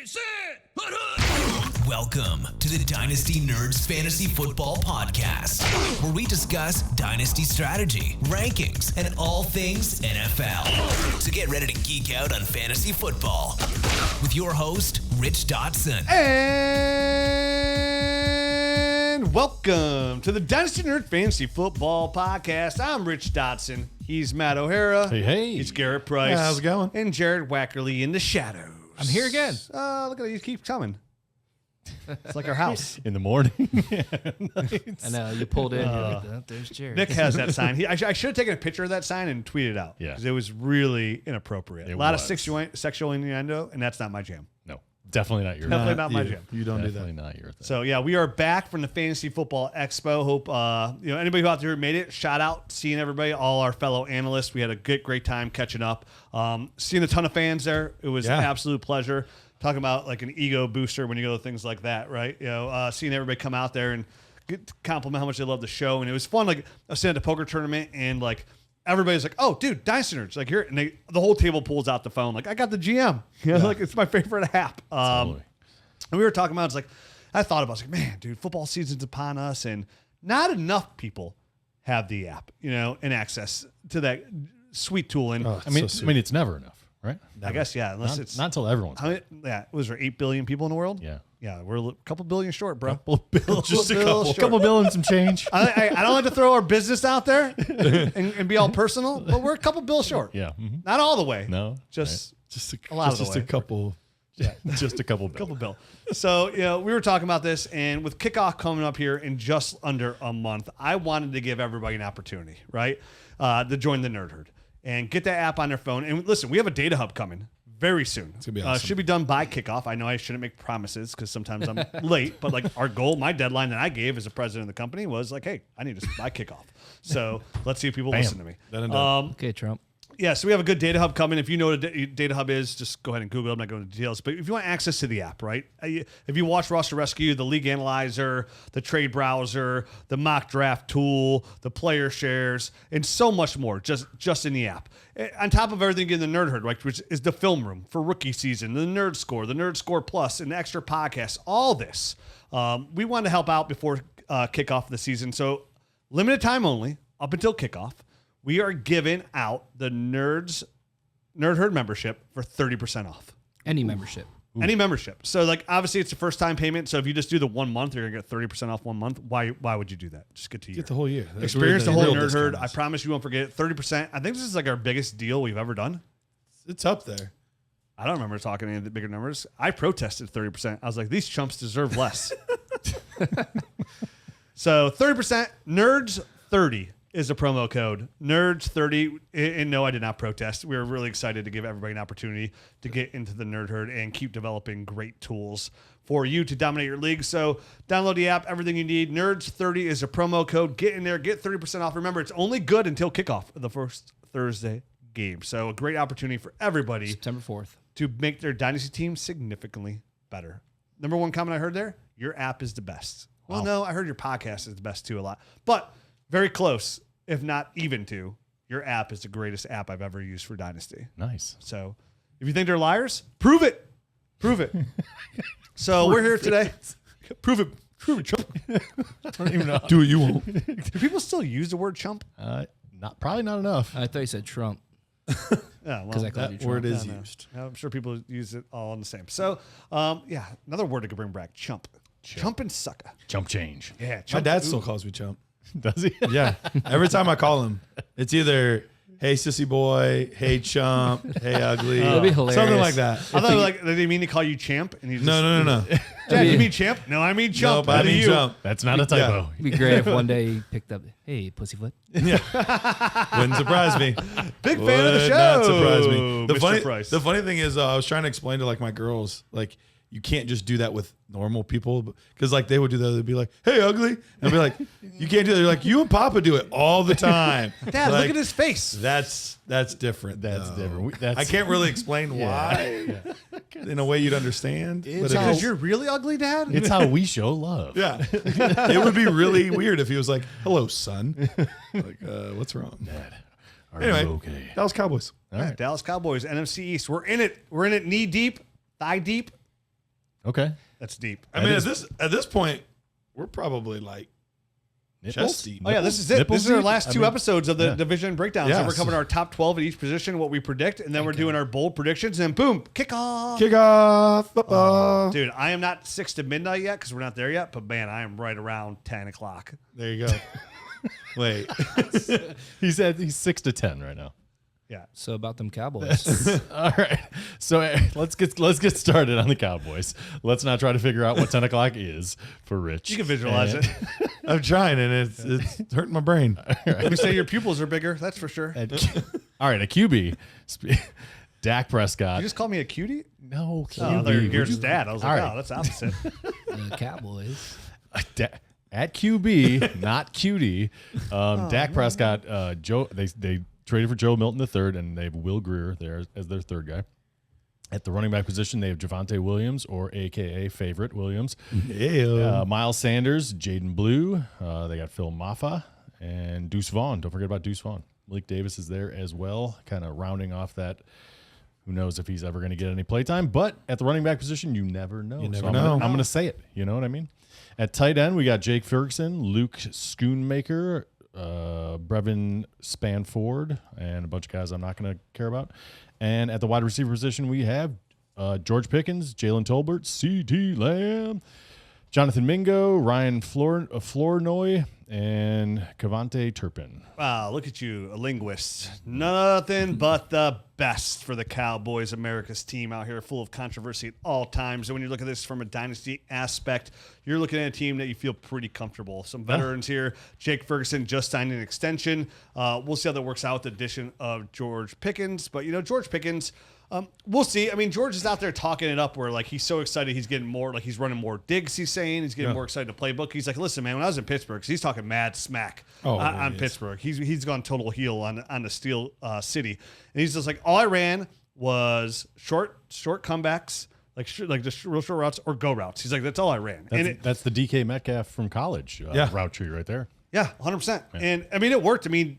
Sit! Welcome to the Dynasty Nerds Fantasy Football Podcast, where we discuss Dynasty strategy, rankings, and all things NFL. So get ready to geek out on fantasy football with your host, Rich Dotson. And welcome to the Dynasty Nerd Fantasy Football Podcast. I'm Rich Dotson. He's Matt O'Hara. Hey. He's Garret Price. Yeah, how's it going? And Jared Wackerly in the shadows. I'm here again. Look at it. You keep coming. It's like our house. In the morning. I know, you pulled in, you're like, oh, there's Jared. Nick has that sign. I should have taken a picture of that sign and tweeted it out. Yeah. Because it was really inappropriate. A lot of sexual innuendo, and that's not my jam. No, definitely not your Definitely thing. not my jam. You don't do that. Definitely not your thing. So, yeah, we are back from the Fantasy Football Expo. Hope, anybody who out there made it, shout out, seeing everybody, all our fellow analysts. We had a great time catching up. Seeing a ton of fans there. It was an absolute pleasure. Talking about like an ego booster when you go to things like that, right? Seeing everybody come out there and compliment how much they love the show. And it was fun. Like, I was sitting at a poker tournament and like, everybody's like, "Oh, dude, Dynasty Nerds!" Like here, and the whole table pulls out the phone. Like, I got the GM. Like it's my favorite app. Totally. And we were talking about. It's like I thought about. It. I was like, man, dude, football season's upon us, and not enough people have the app, and access to that sweet tool. And it's never enough, right? I guess unless it's not until everyone's. Was there 8 billion people in the world? Yeah, we're a couple billion short, bro. Just a couple billion, some change. I don't like to throw our business out there and be all personal, but we're a couple bill short. Yeah, not all the way. No, just a lot of the way. Just a couple. Yeah, just a couple bill. Couple bill. So, we were talking about this, and with kickoff coming up here in just under a month, I wanted to give everybody an opportunity, right, to join the Nerd Herd and get that app on their phone. And listen, we have a data hub coming very soon. It's gonna be awesome. Should be done by kickoff. I know I shouldn't make promises because sometimes I'm late, but like our goal, my deadline that I gave as a president of the company was like, hey, I need to buy kickoff. So let's see if people listen to me. Okay, Trump. Yeah, so we have a good data hub coming. If you know what a data hub is, just go ahead and Google it. I'm not going into details. But if you want access to the app, right? If you watch Roster Rescue, the League Analyzer, the Trade Browser, the Mock Draft Tool, the Player Shares, and so much more just in the app. On top of everything in the Nerd Herd, right, which is the film room for rookie season, the Nerd Score Plus, and extra podcasts, all this. We want to help out before kickoff of the season. So limited time only, up until kickoff. We are giving out the Nerd Herd membership for 30% off. Any membership. Ooh. Any membership. So, like, obviously, it's a first-time payment. So, if you just do the 1 month, you're going to get 30% off 1 month. Why would you do that? Just get to Get the whole year. Experience the whole Nerd Herd. I promise you won't forget it. 30%. I think this is like our biggest deal we've ever done. It's up there. I don't remember talking any of the bigger numbers. I protested 30%. I was like, these chumps deserve less. So, 30%, Nerds 30. Is a promo code Nerds30. And no, I did not protest. We were really excited to give everybody an opportunity to get into the Nerd Herd and keep developing great tools for you to dominate your league. So download the app, everything you need. Nerds30 is a promo code. Get in there, get 30% off. Remember, it's only good until kickoff of the first Thursday game. So a great opportunity for everybody September 4th to make their dynasty team significantly better. Number one comment I heard there, your app is the best. Well, no, I heard your podcast is the best too a lot. But very close. If not even to, your app is the greatest app I've ever used for Dynasty. Nice. So if you think they're liars, prove it. Prove it. So we're here today. Prove it. Prove it, chump. I don't even know. Do what you want. Do people still use the word chump? Probably not enough. I thought you said Trump. Yeah, well, that word is used. I'm sure people use it all in the same. So, another word I could bring back, chump. Chump and sucker. Chump change. Yeah, chump. My dad still calls me chump. Does he? Yeah. Every time I call him, it's either, hey, sissy boy, hey, chump, hey, ugly. That'd be hilarious. Something like that. I thought did they mean to call you champ? And you just, No. Dad, you mean champ? No, I mean chump. No, I mean chump. That's not a typo. It'd be great if one day he picked up, hey, pussyfoot. Yeah. Wouldn't surprise me. Big fan of the show. Not surprise me. Mr. Price. The funny thing is, I was trying to explain to like my girls, like, you can't just do that with normal people because like they would do that. They'd be like, hey, ugly. And I'd be like, you can't do that. They're like, you and Papa do it all the time. Dad, like, look at his face. That's different. That's though. different. I can't really explain why in a way you'd undernd. But Because you're really ugly, Dad? It's how we show love. yeah. It would be really weird if he was like, hello, son. Like, what's wrong? Dad, are Anyway, you okay? Dallas Cowboys. All right. Dallas Cowboys, NFC East. We're in it. We're in it knee deep, thigh deep. Okay. That's deep. I mean, at this point, we're probably like chest deep. Oh yeah, this is it. Nipples This is our deep? last two episodes of the division breakdown. Yeah, So we're covering our top 12 at each position, what we predict, and then we're doing our bold predictions, and boom, kickoff. Kickoff football. Dude, I am not 6 to midnight yet because we're not there yet, but man, I am right around 10 o'clock. There you go. Wait. He's 6 to 10 right now. Yeah. So about them Cowboys. All right. So let's get started on the Cowboys. Let's not try to figure out what 10 o'clock is for Rich. You can visualize it. I'm trying, and it's hurting my brain. We say your pupils are bigger, that's for sure. All right, a QB. Dak Prescott. You just called me a cutie? No, Oh, QB. here's his dad. I was like, All right. oh, that's opposite. The Cowboys. At QB, not cutie. Dak Prescott. They traded for Joe Milton III, and they have Will Greer there as their third guy. At the running back position, they have Javonte Williams, or AKA Favorite Williams. Yeah. Miles Sanders, Jayden Blue. They got Phil Maffa and Deuce Vaughn. Don't forget about Deuce Vaughn. Malik Davis is there as well, kind of rounding off that. Who knows if he's ever going to get any playtime? But at the running back position, you never know. You never I'm know. going to say it. You know what I mean? At tight end, we got Jake Ferguson, Luke Schoonmaker, Brevin Spanford, and a bunch of guys I'm not going to care about. And at the wide receiver position, we have George Pickens, Jalen Tolbert, CeeDee Lamb, Jonathan Mingo, Ryan Flournoy, and Cavante Turpin. Wow, look at you, a linguist. Nothing but the best for the Cowboys, America's team out here, full of controversy at all times. So when you look at this from a dynasty aspect, you're looking at a team that you feel pretty comfortable. Some veterans here. Jake Ferguson just signed an extension. We'll see how that works out with the addition of George Pickens. But, George Pickens, we'll see. I mean, George is out there talking it up where, like, he's so excited he's getting more, like, he's running more digs, he's saying. He's getting more excited to playbook. He's like, listen, man, when I was in Pittsburgh, 'cause he's talking mad smack on Pittsburgh. He's gone total heel on the Steel City. And he's just like, all I ran was short comebacks, like just real short routes or go routes. He's like, that's all I ran. That's the DK Metcalf from college route tree right there. Yeah, 100%. Yeah. And, I mean, it worked. I mean,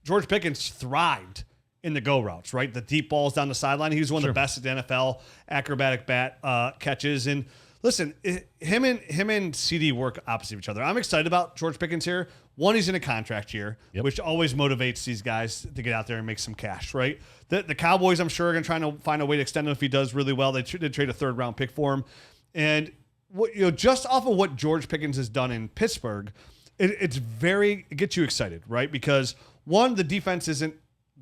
George Pickens thrived in the go routes, right? The deep balls down the sideline. He was one of the best at the NFL, acrobatic bat catches. And listen, him and CeeDee work opposite of each other. I'm excited about George Pickens here. One, he's in a contract year, which always motivates these guys to get out there and make some cash, right? The Cowboys, I'm sure, are going to try to find a way to extend him if he does really well. They did trade a third-round pick for him. And just off of what George Pickens has done in Pittsburgh, it gets you excited, right? Because, one, the defense isn't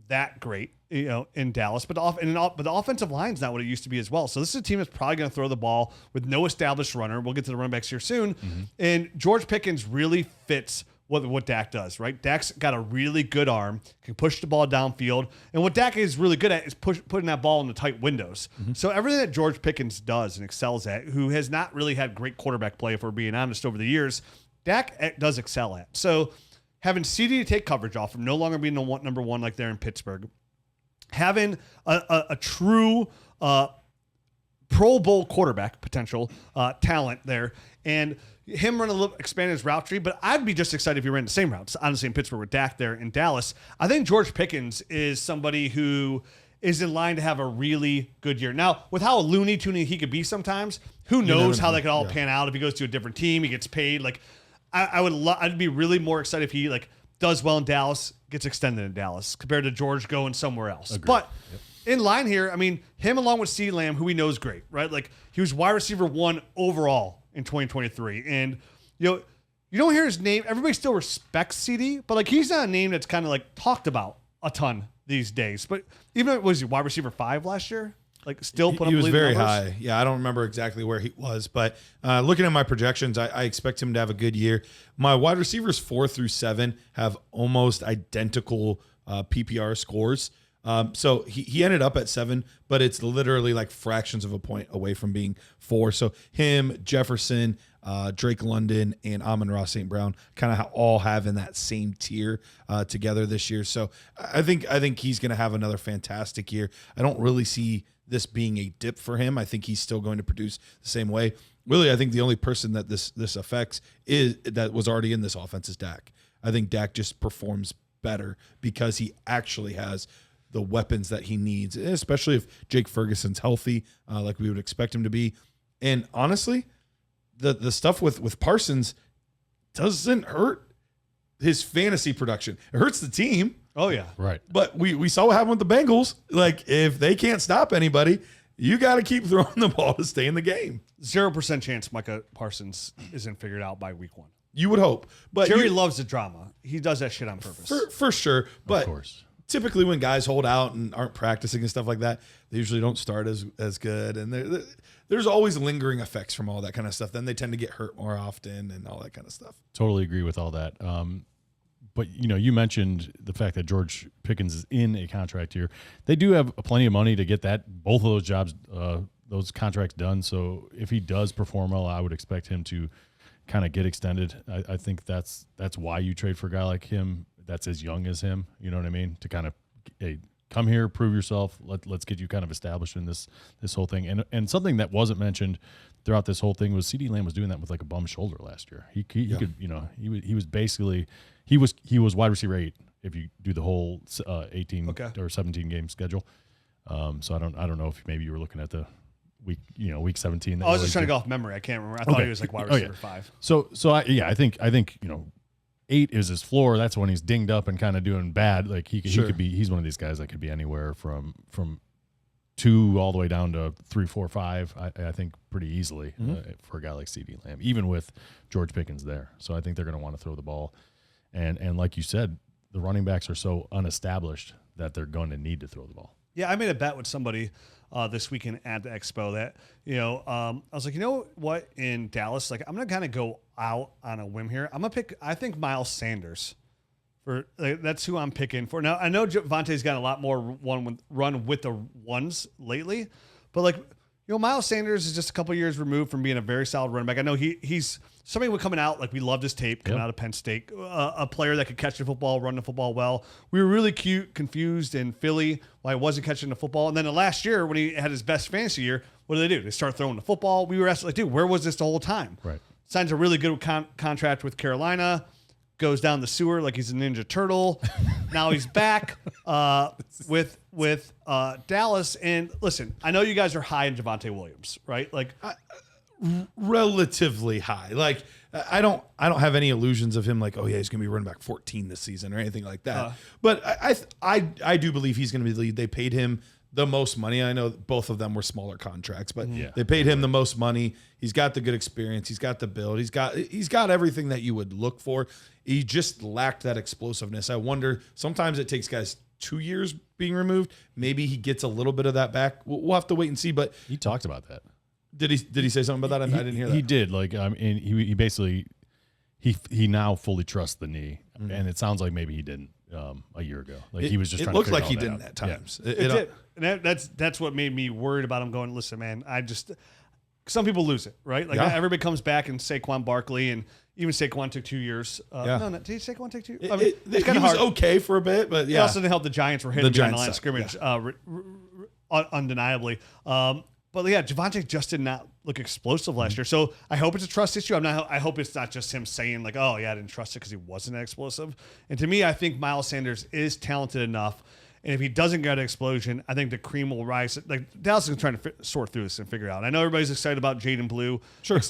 that great, in Dallas, but the offensive line's not what it used to be as well. So this is a team that's probably going to throw the ball with no established runner. We'll get to the running backs here soon. Mm-hmm. And George Pickens really fits what Dak does, right? Dak's got a really good arm, can push the ball downfield. And what Dak is really good at is putting that ball in the tight windows. Mm-hmm. So everything that George Pickens does and excels at, who has not really had great quarterback play, if we're being honest, over the years, Dak does excel at. So having CeeDee to take coverage off from no longer being the number one like they're in Pittsburgh, having a true Pro Bowl quarterback potential talent there, and him expand his route tree. But I'd be just excited if he ran the same routes, honestly, in Pittsburgh with Dak there in Dallas. I think George Pickens is somebody who is in line to have a really good year. Now, with how Looney Tuny he could be sometimes, who knows how that could all pan out if he goes to a different team, he gets paid. Like, I'd be really more excited if he does well in Dallas, gets extended in Dallas compared to George going somewhere else. Agreed. But in line here, I mean, him along with CeeDee Lamb, who we know is great, right? Like, he was wide receiver 1 overall in 2023. And, you don't hear his name. Everybody still respects CeeDee, but, he's not a name that's kind of, talked about a ton these days. But even, was he wide receiver 5 last year? Still put up. He was very numbers? high. Yeah, I don't remember exactly where he was, but looking at my projections, I expect him to have a good year. My wide receivers 4 through 7 have almost identical PPR scores. So he ended up at 7, but it's literally fractions of a point away from being 4. So him, Jefferson, Drake London, and Amon-Ra St. Brown kind of all have in that same tier together this year. So I think he's going to have another fantastic year. I don't really see this being a dip for him. I think he's still going to produce the same way. Really, I think the only person that this affects that was already in this offense is Dak. I think Dak just performs better because he actually has the weapons that he needs, especially if Jake Ferguson's healthy, like we would expect him to be. And honestly, the stuff with Parsons doesn't hurt his fantasy production. It hurts the team. Oh, yeah. Right. But we saw what happened with the Bengals. Like, if they can't stop anybody, you got to keep throwing the ball to stay in the game. 0% chance Micah Parsons isn't figured out by week 1. You would hope. But Jerry loves the drama. He does that shit on purpose. For sure. But Of course. typically when guys hold out and aren't practicing and stuff like that, they usually don't start as good. And there's always lingering effects from all that kind of stuff. Then they tend to get hurt more often and all that kind of stuff. Totally agree with all that. But, you mentioned the fact that George Pickens is in a contract year. They do have plenty of money to get both of those jobs, those contracts done. So if he does perform well, I would expect him to kind of get extended. I think that's why you trade for a guy like him that's as young as him. You know what I mean? To kind of, hey, come here, prove yourself. Let's get you kind of established in this whole thing. And something that wasn't mentioned throughout this whole thing was CeeDee Lamb was doing that with like a bum shoulder last year. He could, he was basically he was wide receiver 8 if you do the whole 18 or 17 game schedule. So I don't know if maybe you were looking at the week 17. I was just trying to go off memory. I can't remember. I thought he was like wide receiver 5. So I think 8 is his floor. That's when he's dinged up and kind of doing bad. Like he could be. He's one of these guys that could be anywhere from 2 all the way down to 3, 4, 5. I think pretty easily for a guy like CeeDee Lamb, even with George Pickens there. So I think they're going to want to throw the ball, and like you said, the running backs are so unestablished that they're going to need to throw the ball. Yeah, I made a bet with somebody this weekend at the Expo that, I was like, you know what, in Dallas, like I'm going to kind of go out on a whim here. I'm going to pick, I think, Miles Sanders. That's who I'm picking for. Now, I know Javonte's got a lot more run with the ones lately, but like, Miles Sanders is just a couple years removed from being a very solid running back. I know he's somebody coming out, like we loved his tape coming out of Penn State, a player that could catch the football, run the football well. We were really confused in Philly why he wasn't catching the football. And then the last year when he had his best fantasy year, what do? They start throwing the football. We were asked, like, dude, where was this the whole time? Right. Signs a really good contract with Carolina. Goes down the sewer like he's a Ninja Turtle. Now he's back with Dallas. And listen, I know you guys are high in Javonte Williams, right? Like relatively high. Like I don't have any illusions of him. Like, oh yeah, he's gonna be running back 14 this season or anything like that. But I do believe he's gonna be the lead. They paid him the most money. I know both of them were smaller contracts, but they paid him the most money. He's got the good experience. He's got the build. He's got everything that you would look for. He just lacked that explosiveness. I wonder, sometimes it takes guys 2 years being removed. Maybe he gets a little bit of that back. We'll have to wait and see. But he talked about that. Did he say something about that? I didn't hear that. He did. Like, and he basically he now fully trusts the knee, and it sounds like maybe he didn't a year ago. Like he was just. It trying looked to like he all that didn't out. at times. Yeah. It did. And that's what made me worried about him going, listen, man, some people lose it, right? Like everybody comes back and Saquon Barkley, and even Saquon took 2 years. No, did Saquon take 2? I mean, it's kind of hard. He was okay for a bit, but He also didn't help the Giants were hitting behind the line of scrimmage, undeniably. But yeah, Javonte just did not look explosive last year. So I hope it's a trust issue. I hope it's not just him saying like, oh yeah, I didn't trust it because he wasn't that explosive. And to me, I think Miles Sanders is talented enough. And if he doesn't get an explosion, I think the cream will rise. Like Dallas is trying to sort through this and figure it out. I know everybody's excited about Jayden Blue,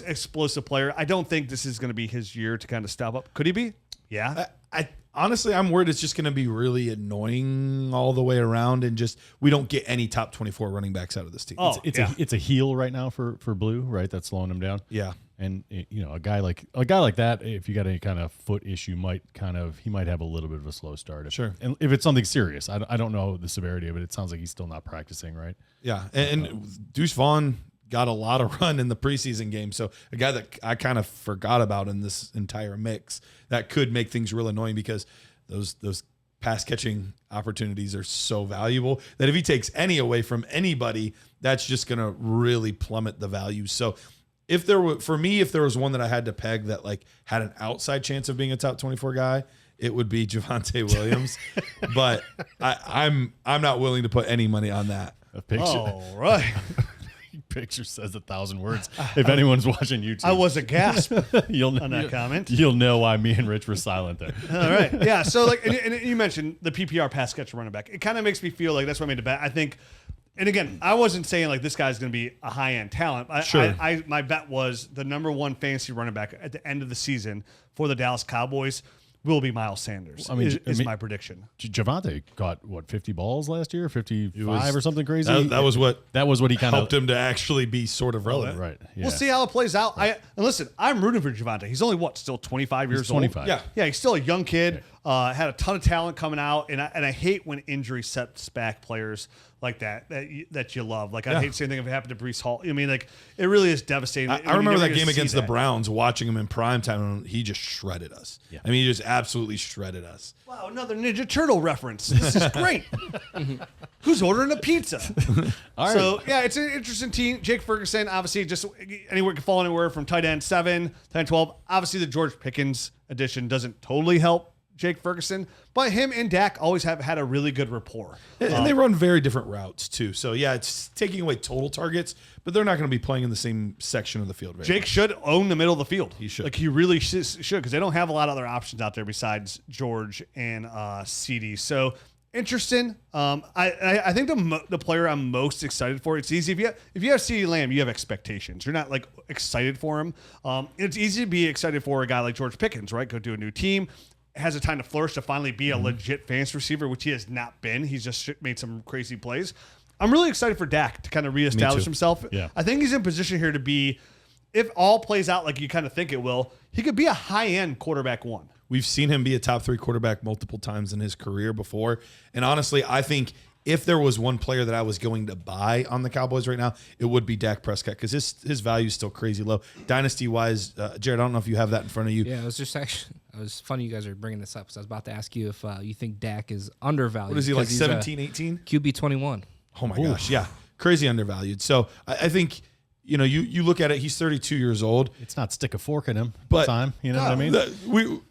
explosive player. I don't think this is going to be his year to kind of step up. Could he be? Yeah. I honestly, I'm worried it's just going to be really annoying all the way around, and just we don't get any top 24 running backs out of this team. It's a heel right now for Blue, right? That's slowing him down. Yeah. And a guy like that, if you got any kind of foot issue, he might have a little bit of a slow start. Sure. And if it's something serious, I don't know the severity of it. It sounds like he's still not practicing, right? Yeah. And Deuce Vaughn got a lot of run in the preseason game. So a guy that I kind of forgot about in this entire mix that could make things real annoying, because those pass catching opportunities are so valuable that if he takes any away from anybody, that's just going to really plummet the value. So if there was one that I had to peg that like had an outside chance of being a top 24 guy, it would be Javonte Williams. But I'm not willing to put any money on that. A picture. All right. Picture says 1,000 words. If anyone's watching YouTube, I was aghast on that that comment. You'll know why me and Rich were silent there. All right. Yeah. So like, and you mentioned the PPR pass catcher running back. It kind of makes me feel like that's what I made the bet. I think And again, I wasn't saying like this guy's going to be a high-end talent. My bet was the number one fantasy running back at the end of the season for the Dallas Cowboys will be Miles Sanders. Is my prediction. Javonte got 50 balls last year, 55 or something crazy. That was what he kind of helped him to actually be sort of relevant. Right. Yeah. We'll see how it plays out. And listen, I'm rooting for Javonte. He's only still 25 years old. 25. Yeah, he's still a young kid. Had a ton of talent coming out, and I hate when injury sets back players like that you love. Like I hate the same thing if it happened to Breece Hall. I mean, like it really is devastating. I remember that game against the Browns, watching him in prime time, and he just shredded us. Yeah. I mean, he just absolutely shredded us. Wow, another Ninja Turtle reference. This is great. Who's ordering a pizza? All right. So yeah, it's an interesting team. Jake Ferguson, obviously, just anywhere can fall anywhere from tight end 7, tight end 12. Obviously, the George Pickens addition doesn't totally help Jake Ferguson, but him and Dak always have had a really good rapport. And they run very different routes too. So yeah, it's taking away total targets, but they're not going to be playing in the same section of the field. Jake should own the middle of the field. He should. Like he really should, because they don't have a lot of other options out there besides George and CeeDee. So interesting. I think the player I'm most excited for. It's easy if you have CeeDee Lamb, you have expectations. You're not like excited for him. It's easy to be excited for a guy like George Pickens, right? Go to a new team. Has a time to flourish to finally be a legit fantasy receiver, which he has not been. He's just made some crazy plays. I'm really excited for Dak to kind of reestablish himself. Yeah. I think he's in position here to be, if all plays out like you kind of think it will, he could be a high-end quarterback 1. We've seen him be a top 3 quarterback multiple times in his career before. And honestly, I think if there was one player that I was going to buy on the Cowboys right now, it would be Dak Prescott because his value is still crazy low. Dynasty-wise, Jared, I don't know if you have that in front of you. Yeah, it was funny you guys are bringing this up because I was about to ask you if you think Dak is undervalued. What is he, like 17, 18? QB21. Oh, my gosh, yeah. Crazy undervalued. So I think, you look at it, he's 32 years old. It's not stick a fork in him but time. You know what I mean?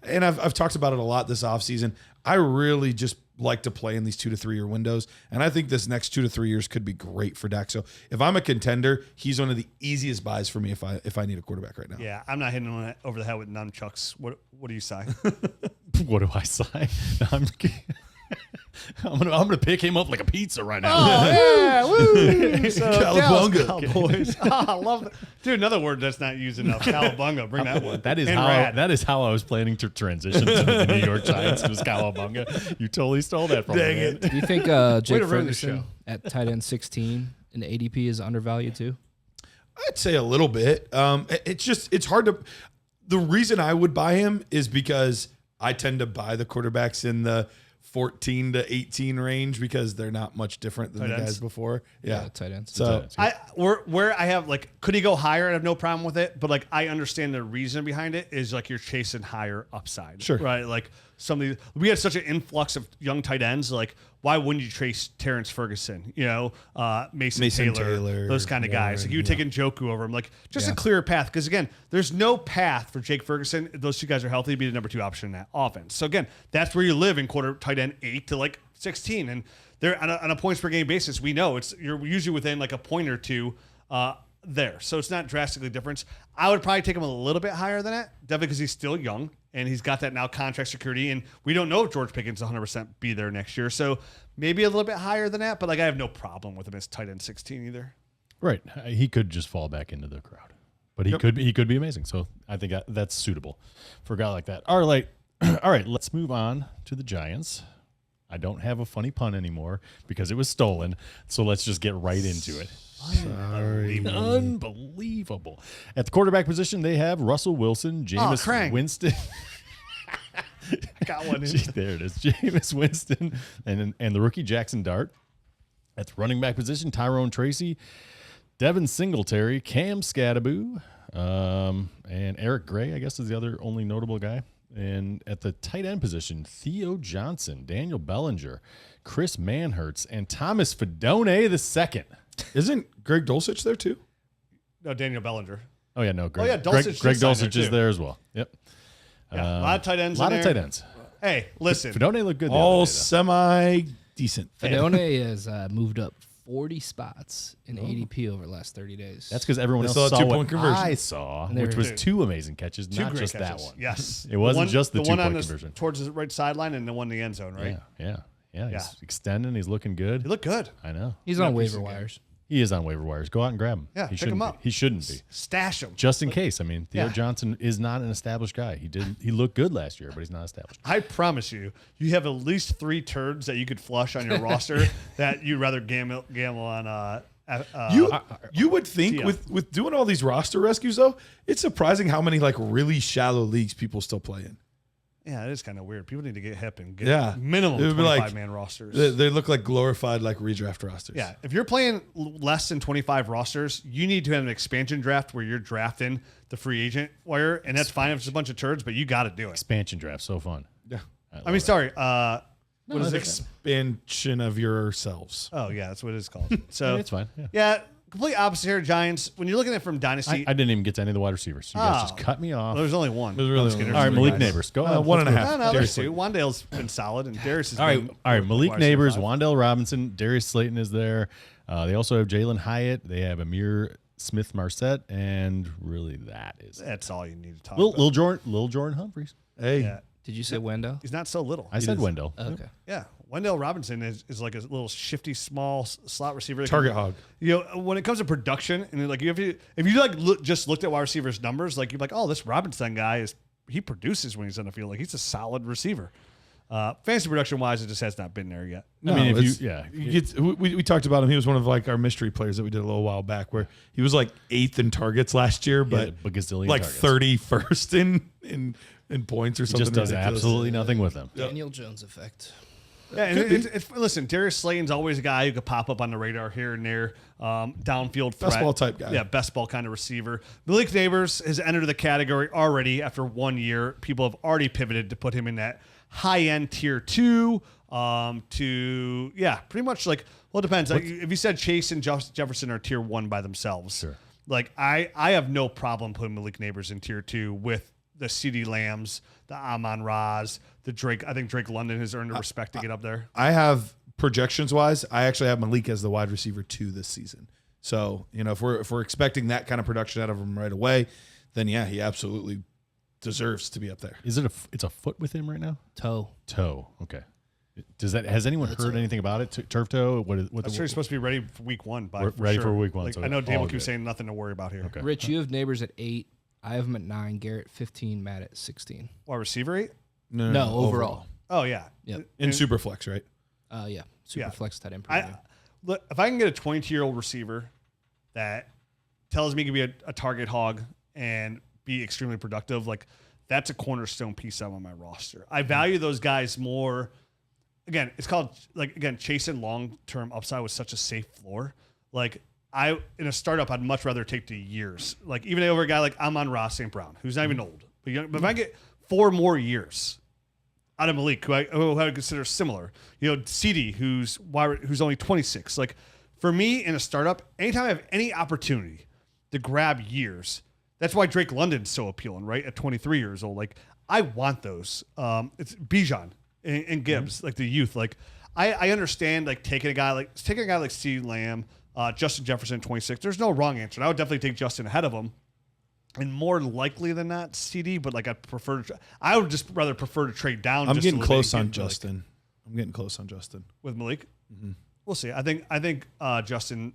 I've talked about it a lot this offseason. I really just like to play in these 2 to 3 year windows. And I think this next 2 to 3 years could be great for Dak. So if I'm a contender, he's one of the easiest buys for me if I need a quarterback right now. Yeah, I'm not hitting him over the head with nunchucks. What do you say? What do I say? I'm gonna pick him up like a pizza right now. Oh yeah, woo! So, Cowabunga. Cowboys. I love that. Dude, another word that's not used enough. Cowabunga. Bring that one. That is how I was planning to transition to the New York Giants. Was Cowabunga? You totally stole that from me. Do you think Jake Ferguson at tight end 16 in the ADP is undervalued too? I'd say a little bit. It's hard to. The reason I would buy him is because I tend to buy the quarterbacks in the 14 to 18 range because they're not much different than the guys before. Yeah, tight ends. So where I have could he go higher? I have no problem with it, but I understand the reason behind it is you're chasing higher upside. Sure. Right. We had such an influx of young tight ends. Why wouldn't you chase Terrence Ferguson? Mason Taylor, those kind of guys. You would take Njoku over him. A clearer path. Because again, there's no path for Jake Ferguson. If those 2 guys are healthy, to be the number 2 option in that offense. So again, that's where you live in tight end 8 to 16, and they're on a points per game basis. We know you're usually within a point or 2 there. So it's not drastically different. I would probably take him a little bit higher than that, definitely because he's still young and he's got that now contract security, and we don't know if George Pickens 100% be there next year. So maybe a little bit higher than that, but I have no problem with him as tight end 16 either. Right. He could just fall back into the crowd, but he could be amazing. So I think that's suitable for a guy like that. All right. Let's move on to the Giants. I don't have a funny pun anymore because it was stolen. So let's just get right into it. Sorry. Unbelievable. At the quarterback position, they have Russell Wilson, Jameis Winston. I got one. There it is. Jameis Winston and the rookie Jackson Dart. At the running back position, Tyrone Tracy, Devin Singletary, Cam Skattebo, and Eric Gray, I guess, is the other only notable guy. And at the tight end position, Theo Johnson, Daniel Bellinger, Chris Manhertz, and Thomas Fidone II. Isn't Greg Dulcich there too? No, Daniel Bellinger. Oh, yeah, no. Greg Dulcich Dulcich is there as well. Yep. Yeah, a lot of tight ends. A lot of tight ends. Hey, listen. Fidone looked good. All semi-decent. Fidone has moved up 40 spots in ADP over the last 30 days. That's because everyone else saw what I saw, which was 2 amazing catches, not just that one. Yes. It wasn't just the 2-point conversion. Towards the right sideline and the one in the end zone, right? Yeah. Yeah, he's extending. He's looking good. He looked good. I know. He's on waiver wires. He is on waiver wires. Go out and grab him. Yeah, he pick him up. He shouldn't be. Stash him. Just in case. I mean, Theo Johnson is not an established guy. He looked good last year, but he's not established. I promise you have at least 3 turds that you could flush on your roster that you'd rather gamble on. You would think with doing all these roster rescues though, it's surprising how many like really shallow leagues people still play in. Yeah, it is kind of weird. People need to get hip and get It minimum would be 25-man rosters. They look like glorified like redraft rosters. Yeah, if you're playing less than 25 rosters, you need to have an expansion draft where you're drafting the free agent wire, and that's fine if it's a bunch of turds, but you got to do it. Expansion draft, so fun. Yeah. I mean, sorry. What is expansion of yourselves? Oh, yeah, that's what it is called. So It's fine. Yeah. yeah, complete opposite here, Giants. When you're looking at it from Dynasty, I didn't even get to any of the wide receivers. You guys just cut me off. well, there's only one. There's really I'm just kidding. only All right, There's Malik three guys. Nabers. Go ahead. 1.5. No, there's Darius 2. Wan'Dale's been solid, and Darius has All been. right. Malik wide receiver Nabers, 5. Wan'Dale Robinson, Darius Slayton is there. They also have Jalen Hyatt. They have Amir Smith-Marset, and really that is it. That's all you need to talk about. Lil Jordan Humphreys. Hey, Yeah. Did you say Wendell? He's not so little. I said Wendell. Okay. Yeah, Wan'Dale Robinson is like a little shifty, small slot receiver. target hog. You know, when it comes to production, and like if you like just looked at wide receivers' numbers, like you're like, oh, this Robinson guy he produces when he's on the field. Like he's a solid receiver. Fantasy production wise, it just has not been there yet. I mean, we talked about him. He was one of like our mystery players that we did a little while back, where he was like 8th in targets last year, but a gazillion like targets. 31st in points or He something. just does ridiculous. absolutely nothing with them. Daniel Jones effect. Yeah, and listen, Darius Slayton's always a guy who could pop up on the radar here and there, downfield threat. Best ball type guy. Yeah, best ball kind of receiver. Malik Nabers has entered the category already after 1 year. People have already pivoted to put him in that high-end tier 2 to, pretty much like, well, it depends. Like, if you said Chase and Jefferson are tier 1 by themselves, Sure. like I have no problem putting Malik Nabers in tier 2 with the CeeDee Lambs, the Amon-Ra's, the Drake. I think Drake London has earned the respect to get up there. I have projections wise, I actually have Malik as the wide receiver 2 this season. So, you know, if we're expecting that kind of production out of him right away, then yeah, he absolutely deserves to be up there. Is it it's a foot with him right now? Toe. Okay. Has anyone heard anything about it? Turf toe? I'm sure he's supposed to be ready for week 1. Ready for week 1. Like, So I know all Dable good. keeps saying nothing to worry about here. Okay. Rich, you have Neighbors at 8. I have him at 9. Garrett 15. Matt at 16. Wide receiver 8? No, overall. Oh, yeah. Yep. In Superflex, right? Yeah. Super Yeah. flex tight end. Look, if I can get a 22-year-old receiver that tells me he can be a target hog and be extremely productive, like that's a cornerstone piece on my roster. I value those guys more. Again, it's called chasing long-term upside with such a safe floor. Like in a startup, I'd much rather take the years. Like even over a guy like Amon-Ra St. Brown, who's not even old, but if I get 4 more years out of Malik, who I would consider similar, CeeDee, who's only 26. Like for me in a startup, anytime I have any opportunity to grab years, that's why Drake London's so appealing, right? At 23 years old, like I want those. It's Bijan and Gibbs, like the youth. Like I understand, like taking a guy like CeeDee Lamb, Justin Jefferson, 26. There's no wrong answer. And I would definitely take Justin ahead of him. And more likely than not, CeeDee, but like I would just rather prefer to trade down. I'm just getting to close on like, Justin. I'm getting close on Justin. With Malik. Mm-hmm. We'll see. I think Justin,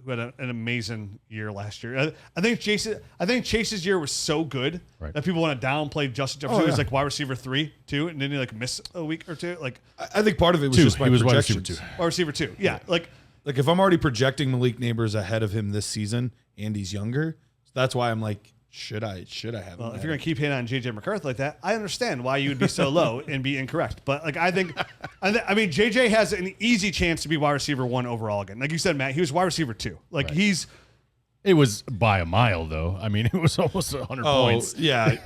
who had an amazing year last year. I think Chase's year was so good that people want to downplay Justin Jefferson. He was like wide receiver 3 too, and then he like miss a week or two. Like I think part of it was 2. just my He was wide projections. receiver 2. wide receiver 2. Yeah, like if I'm already projecting Malik Nabers ahead of him this season and he's younger, that's why I'm like, should I have him? Well, if you're going to keep hitting on JJ McCarthy like that, I understand why you would be so low and be incorrect. But like I mean, JJ has an easy chance to be wide receiver 1 overall again. Like you said, Matt, he was wide receiver 2. Like It was by a mile, though. I mean, it was almost 100 points. Yeah.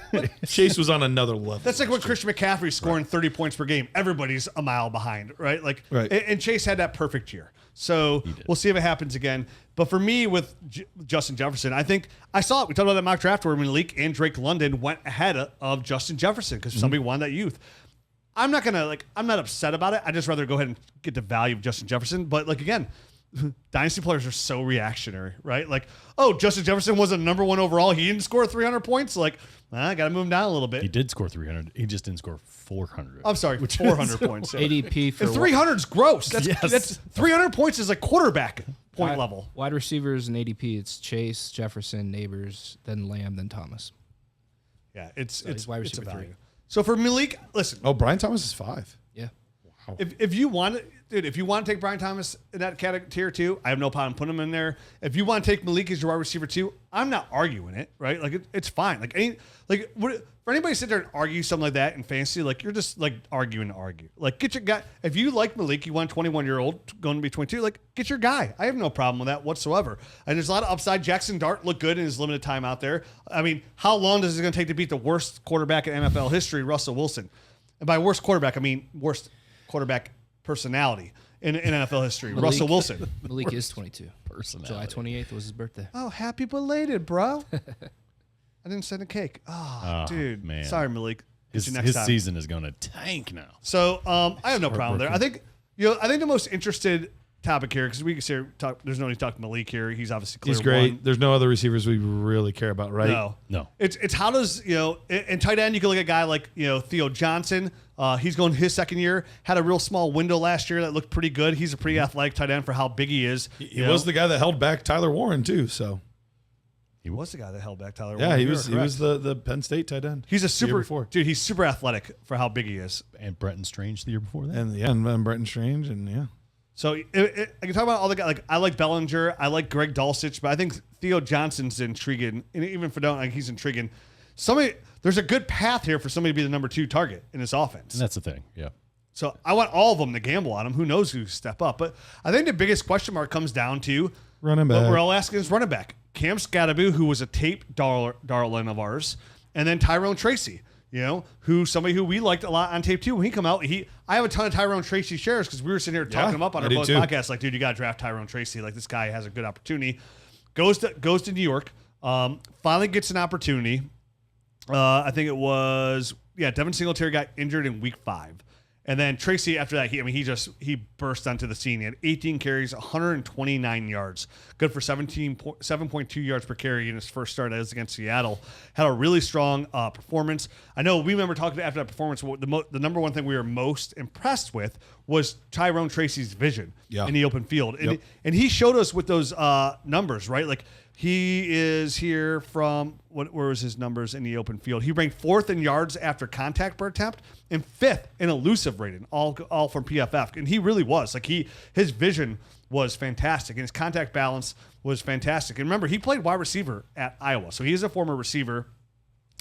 Chase was on another level. That's like when Christian McCaffrey's scoring 30 points per game. Everybody's a mile behind, right? Like, right. And Chase had that perfect year. So we'll see if it happens again. But for me, with Justin Jefferson, I think I saw it. We talked about that mock draft where Malik and Drake London went ahead of Justin Jefferson because somebody wanted that youth. I'm not upset about it. I'd just rather go ahead and get the value of Justin Jefferson. But like again, Dynasty players are so reactionary, right? Like, oh, Justin Jefferson was a number 1 overall. He didn't score 300 points. Like, I got to move him down a little bit. He did score 300. He just didn't score 400. I'm sorry, 400 points. Yeah. ADP for And 300 is gross. That's 300 points is like quarterback point level. Wide receivers and ADP, it's Chase, Jefferson, Nabers, then Lamb, then Thomas. Yeah, it's wide it's a receiver 3. value. So for Malik, listen. Oh, Brian Thomas is 5. Yeah. If you want to, dude, if you want to take Brian Thomas in that category tier 2, I have no problem putting him in there. If you want to take Malik as your wide receiver 2, I'm not arguing it, right? Like it's fine. For anybody to sit there and argue something like that in fantasy, like you're just like arguing to argue. Like get your guy. If you like Malik, you want a 21-year-old going to be 22. Like get your guy. I have no problem with that whatsoever. And there's a lot of upside. Jackson Dart looked good in his limited time out there. I mean, how long is it going to take to beat the worst quarterback in NFL history, Russell Wilson? And by worst quarterback, I mean worst quarterback personality in NFL history, Russell Wilson. Malik is 22. Personality. July 28th was his birthday. Oh, happy belated, bro. I didn't send a cake. Oh, dude. man. Sorry, Malik. Get you next His time. season is going to tank now. So I have no problem there. I think the most interested topic here, because we can say there's no need to talk to Malik here. He's obviously clear. He's great. One. There's no other receivers we really care about, right? No. It's how does in tight end you can look at a guy like Theo Johnson. He's going his second year. Had a real small window last year that looked pretty good. He's a pretty athletic tight end for how big he is. He was the guy that held back Tyler Warren too. So he was the guy that held back Tyler yeah, Warren. he was the Penn State tight end. He's a dude. He's super athletic for how big he is. And Bretton Strange the year before that. And Bretton Strange and yeah. So I can talk about all the guys. Like I like Bellinger, I like Greg Dulcich, but I think Theo Johnson's intriguing, and even Fedon, he's intriguing. There's a good path here for somebody to be the number 2 target in this offense. And that's the thing, yeah. So I want all of them to gamble on him. Who knows who step up? But I think the biggest question mark comes down to running back. What we're all asking is running back. Cam Skattebo, who was a tape darling of ours, and then Tyrone Tracy. Somebody who we liked a lot on tape too. When he come out, I have a ton of Tyrone Tracy shares because we were sitting here talking him up on our both podcasts. Like, dude, you got to draft Tyrone Tracy. Like, this guy has a good opportunity. Goes to New York. Finally gets an opportunity. I think it was Devin Singletary got injured in week 5. And then Tracy, after that, he burst onto the scene. He had 18 carries, 129 yards, good for 7.2 yards per carry in his first start as against Seattle. Had a really strong performance. I know we remember talking after that performance. The number one thing we were most impressed with was Tyrone Tracy's vision in the open field, and he showed us with those numbers, right? Like he is here from where was his numbers in the open field? He ranked 4th in yards after contact per attempt and 5th in elusive rating, all from PFF. And he really was his vision was fantastic and his contact balance was fantastic. And remember, he played wide receiver at Iowa, so he is a former receiver,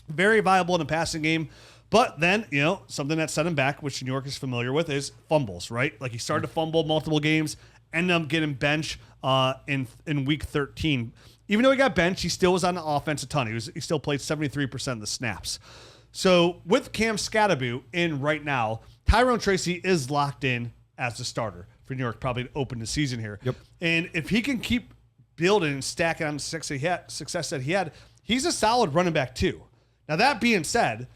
very viable in the passing game. But then, something that set him back, which New York is familiar with, is fumbles, right? Like he started to fumble multiple games, ended up getting benched in week 13. Even though he got benched, he still was on the offense a ton. He still played 73% of the snaps. So with Cam Skattebo in right now, Tyrone Tracy is locked in as the starter for New York, probably to open the season here. Yep. And if he can keep building and stacking on the success that he had, he's a solid running back too. Now that being said,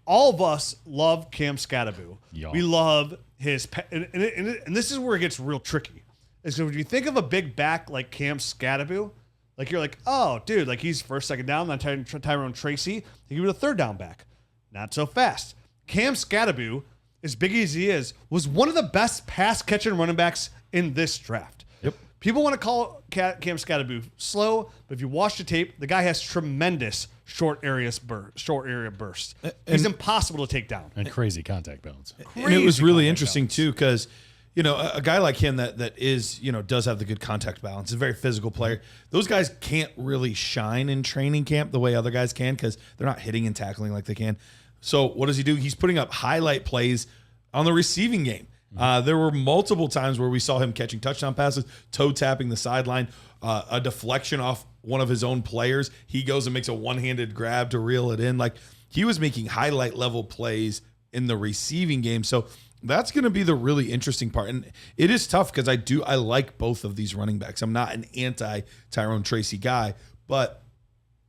all of us love Cam Skattebo. Yeah. We love his and this is where it gets real tricky. Is because when you think of a big back like Cam Skattebo, like you're like, oh, dude, like he's first, second down. Then Tyrone Tracy, he give it a third down back. Not so fast. Cam Skattebo, as big as he is, was one of the best pass catching running backs in this draft. Yep. People want to call Cam Skattebo slow, but if you watch the tape, the guy has tremendous short area burst. He's impossible to take down. And crazy contact balance. And it was really interesting too, because a guy like him that is does have the good contact balance, is a very physical player. Those guys can't really shine in training camp the way other guys can because they're not hitting and tackling like they can. So what does he do? He's putting up highlight plays on the receiving game. There were multiple times where we saw him catching touchdown passes, toe tapping the sideline, a deflection off one of his own players. He goes and makes a one-handed grab to reel it in. Like he was making highlight level plays in the receiving game. So that's going to be the really interesting part. And it is tough because I like both of these running backs. I'm not an anti Tyrone Tracy guy, but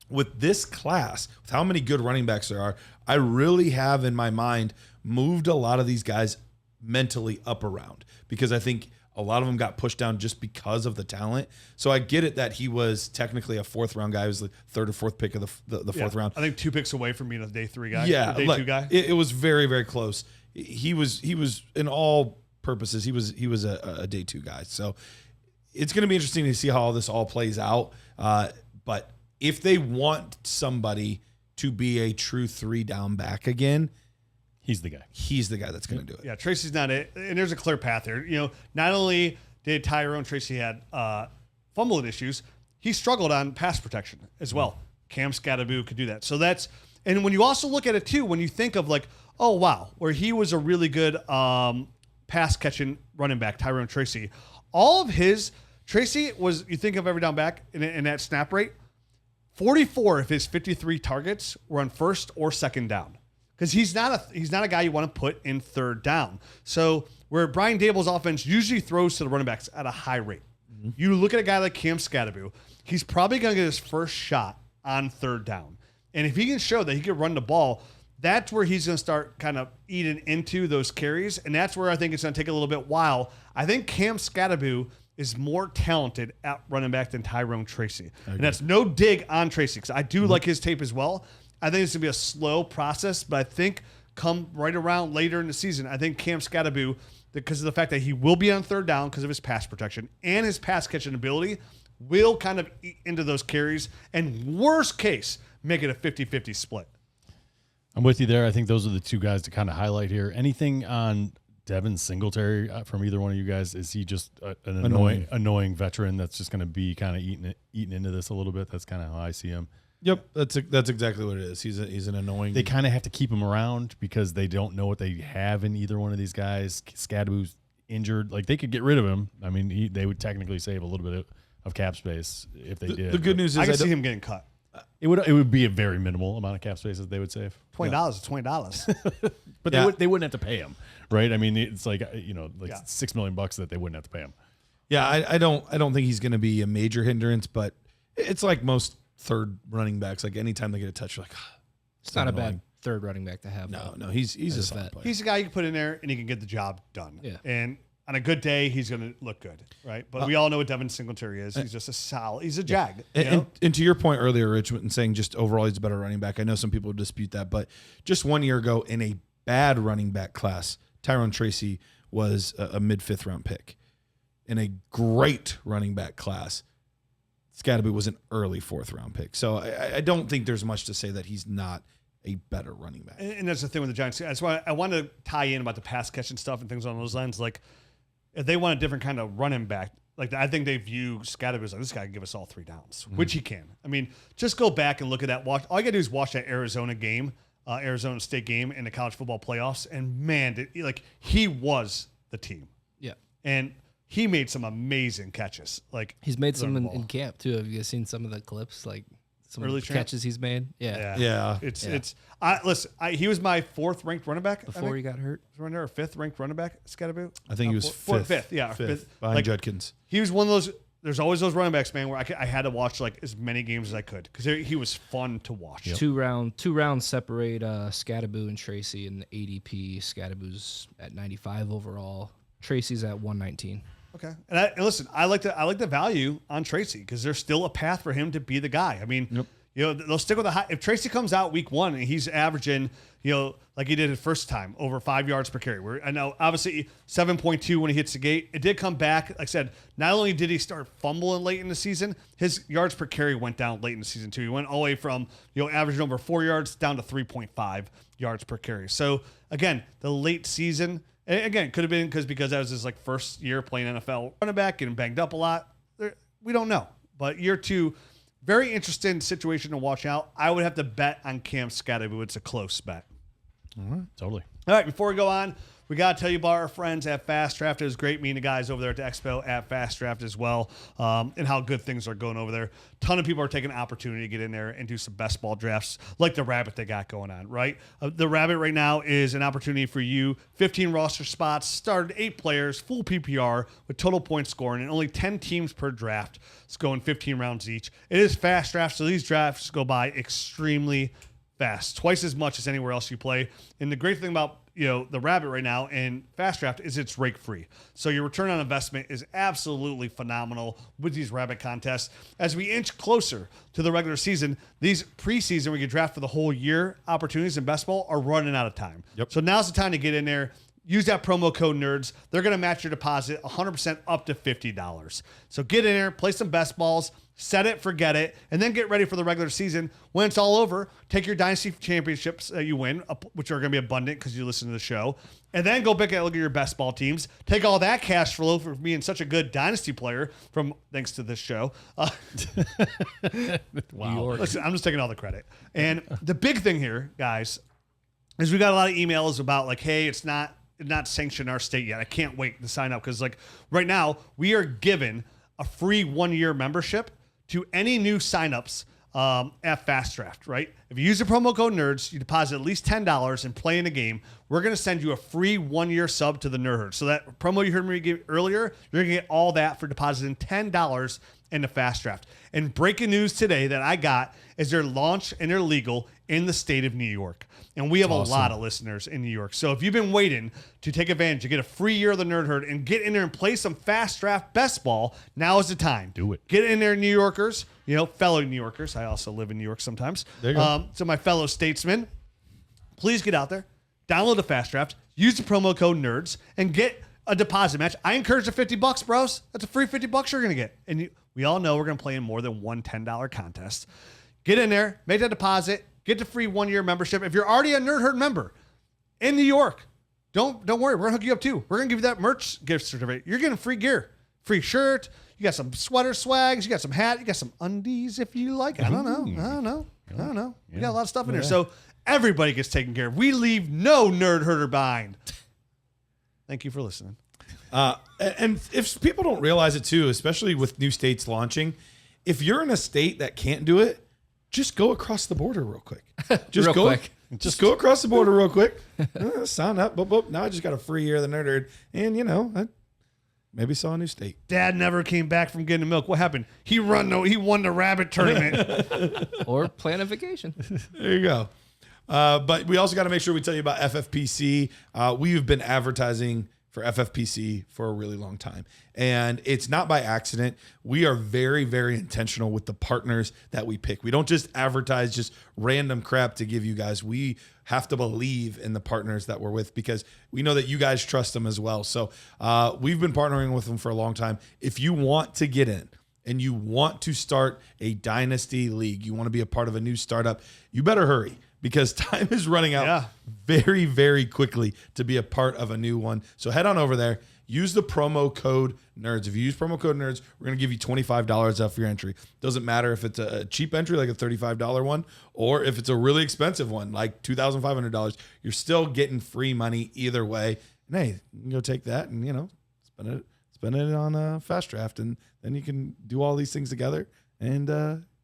with this class, with how many good running backs there are, I really have in my mind moved a lot of these guys mentally up around because I think a lot of them got pushed down just because of the talent. So I get it that he was technically a 4th round guy. He was the 3rd or 4th pick of the 4th round. I think 2 picks away from being a day 3 guy. Yeah, day 2 guy. It was very, very close. He was in all purposes. He was a day 2 guy. So it's going to be interesting to see how this all plays out. But if they want somebody to be a true 3 down back again, He's the guy. He's the guy that's going to do it. Yeah, Tracy's not it. And there's a clear path here. Not only did Tyrone Tracy had fumbling issues, he struggled on pass protection as well. Cam Skattebo could do that. So and when you also look at it too, when you think of like, oh, wow, where he was a really good pass catching running back, Tyrone Tracy, Tracy was, you think of every down back in that snap rate, 44 of his 53 targets were on first or second down. Because he's not a guy you want to put in 3rd down. So where Brian Dable's offense usually throws to the running backs at a high rate, you look at a guy like Cam Skattebo, he's probably going to get his first shot on 3rd down. And if he can show that he can run the ball, that's where he's going to start kind of eating into those carries. And that's where I think it's going to take a little bit while. I think Cam Skattebo is more talented at running back than Tyrone Tracy. And that's no dig on Tracy, because I do like his tape as well. I think it's going to be a slow process, but I think come right around later in the season, I think Cam Skattebo, because of the fact that he will be on 3rd down because of his pass protection and his pass catching ability, will kind of eat into those carries and, worst case, make it a 50-50 split. I'm with you there. I think those are the 2 guys to kind of highlight here. Anything on Devin Singletary from either one of you guys? Is he just an annoying veteran that's just going to be kind of eating into this a little bit? That's kind of how I see him. Yep, that's exactly what it is. He's an annoying. They kind of have to keep him around because they don't know what they have in either one of these guys. Skattebo's injured. Like, they could get rid of him. I mean, they would technically save a little bit of cap space if they did. The good news is I can see him getting cut. It would be a very minimal amount of cap space that they would save. $20 is $20. But they wouldn't have to pay him, right? I mean, it's like $6 million that they wouldn't have to pay him. Yeah, I don't think he's going to be a major hindrance, but it's like most 3rd running backs. Like, anytime they get a touch, you're like, it's not annoying. A bad 3rd running back to have. No, he's a solid player. He's a guy you can put in there and he can get the job done. Yeah. And on a good day, he's going to look good, right? But we all know what Devin Singletary is. He's just he's a jag. And to your point earlier, Rich, and saying just overall he's a better running back. I know some people dispute that, but just 1 year ago in a bad running back class, Tyrone Tracy was a mid-5th round pick. In a great running back class, Skattebo was an early 4th round pick. So I don't think there's much to say that he's not a better running back. And that's the thing with the Giants. That's why I want to tie in about the pass catching stuff and things on those lines. Like, if they want a different kind of running back, like, I think they view Skattebo as like, this guy can give us all 3 downs, which he can. I mean, just go back and look at that. All you got to do is watch that Arizona game, Arizona State game in the college football playoffs. And man, he was the team. Yeah. And he made some amazing catches. Like, he's made some in camp too. Have you guys seen some of the clips? Like, some early of the catches he's made? Yeah. Listen, he was my 4th ranked running back before he got hurt. Was there a 5th ranked running back, Skattebo? I think he was 5th. Yeah, 5th behind Judkins. He was one of those. There's always those running backs, man, where I had to watch like as many games as I could because he was fun to watch. Yep. Two rounds separate Skattebo and Tracy in the ADP. Skattebo's at 95 overall. Tracy's at 119. Okay, and listen, I like the value on Tracy because there's still a path for him to be the guy. I mean, they'll stick with the high. If Tracy comes out week 1 and he's averaging, like he did the first time, over 5 yards per carry. Where I know obviously 7.2 when he hits the gate. It did come back. Like I said, not only did he start fumbling late in the season, his yards per carry went down late in the season too. He went all the way from averaging over 4 yards down to 3.5 yards per carry. So again, the late season. Again, could have been because that was his first year playing NFL running back, getting banged up a lot. We don't know. But year 2, very interesting situation to watch out. I would have to bet on Cam Skattebo. It's a close bet. All right, totally. All right, before we go on, we got to tell you about our friends at FastDraft. It was great meeting the guys over there at the Expo at FastDraft as well, and how good things are going over there. A ton of people are taking an opportunity to get in there and do some best ball drafts like the Rabbit they got going on, right? The Rabbit right now is an opportunity for you. 15 roster spots, started 8 players, full PPR with total point scoring, and only 10 teams per draft. It's going 15 rounds each. It is fast draft, so these drafts go by extremely fast, twice as much as anywhere else you play. And the great thing about the rabbit right now in FastDraft is it's rake free. So your return on investment is absolutely phenomenal with these rabbit contests. As we inch closer to the regular season, these preseason where you draft for the whole year opportunities in best ball are running out of time. Yep. So now's the time to get in there. Use that promo code NERDS. They're going to match your deposit 100% up to $50. So get in there, play some best balls, set it, forget it, and then get ready for the regular season. When it's all over, take your Dynasty championships that you win, which are going to be abundant because you listen to the show, and then go back and look at your best ball teams. Take all that cash flow for being such a good Dynasty player thanks to this show. Wow. Listen, I'm just taking all the credit. And the big thing here, guys, is we got a lot of emails about like, hey, it's not sanctioned in our state yet. I can't wait to sign up because like right now we are given a free 1-year membership to any new signups at FastDraft, right? If you use the promo code NERDS, you deposit at least $10 and play in a game, we're going to send you a free 1-year sub to the Nerd Herd. So that promo you heard me give earlier, you're going to get all that for depositing $10 into FastDraft. And breaking news today that I got is they're launched and they're legal in the state of New York. And we have a lot of listeners in New York. So if you've been waiting to take advantage, to get a free year of the Nerd Herd and get in there and play some FastDraft best ball, now is the time. Do it. Get in there, New Yorkers, fellow New Yorkers. I also live in New York sometimes. There you go. So my fellow statesmen, please get out there, download the FastDraft, use the promo code NERDS, and get a deposit match. I encourage the $50, bros. That's a free $50 you're going to get. And we all know we're going to play in more than one $10 contest. Get in there, make that deposit, get the free 1-year membership. If you're already a Nerd Herd member in New York, don't worry. We're going to hook you up too. We're going to give you that merch gift certificate. You're getting free gear, free shirt. You got some sweater swags. You got some hat. You got some undies if you like. I don't know. We got a lot of stuff in there. So everybody gets taken care of. We leave no Nerd Herder behind. Thank you for listening. And if people don't realize it too, especially with new states launching, if you're in a state that can't do it, just go across the border real quick. Just go across the border real quick. Sign up. Boop, boop. Now I just got a free year of the Nerd Herd. And, I maybe saw a new state. Dad never came back from getting the milk. What happened? He won the rabbit tournament. Or plan a vacation. There you go. But we also got to make sure we tell you about FFPC. We've been advertising for FFPC for a really long time. And it's not by accident. We are very, very intentional with the partners that we pick. We don't just advertise just random crap to give you guys. We have to believe in the partners that we're with because we know that you guys trust them as well. So we've been partnering with them for a long time. If you want to get in and you want to start a Dynasty league, you want to be a part of a new startup, you better hurry. Because time is running out very, very quickly to be a part of a new one. So head on over there. Use the promo code NERDS. If you use promo code NERDS, we're going to give you $25 off your entry. Doesn't matter if it's a cheap entry, like a $35 one, or if it's a really expensive one, like $2,500. You're still getting free money either way. And hey, you can go take that and, spend it on FastDraft. And then you can do all these things together and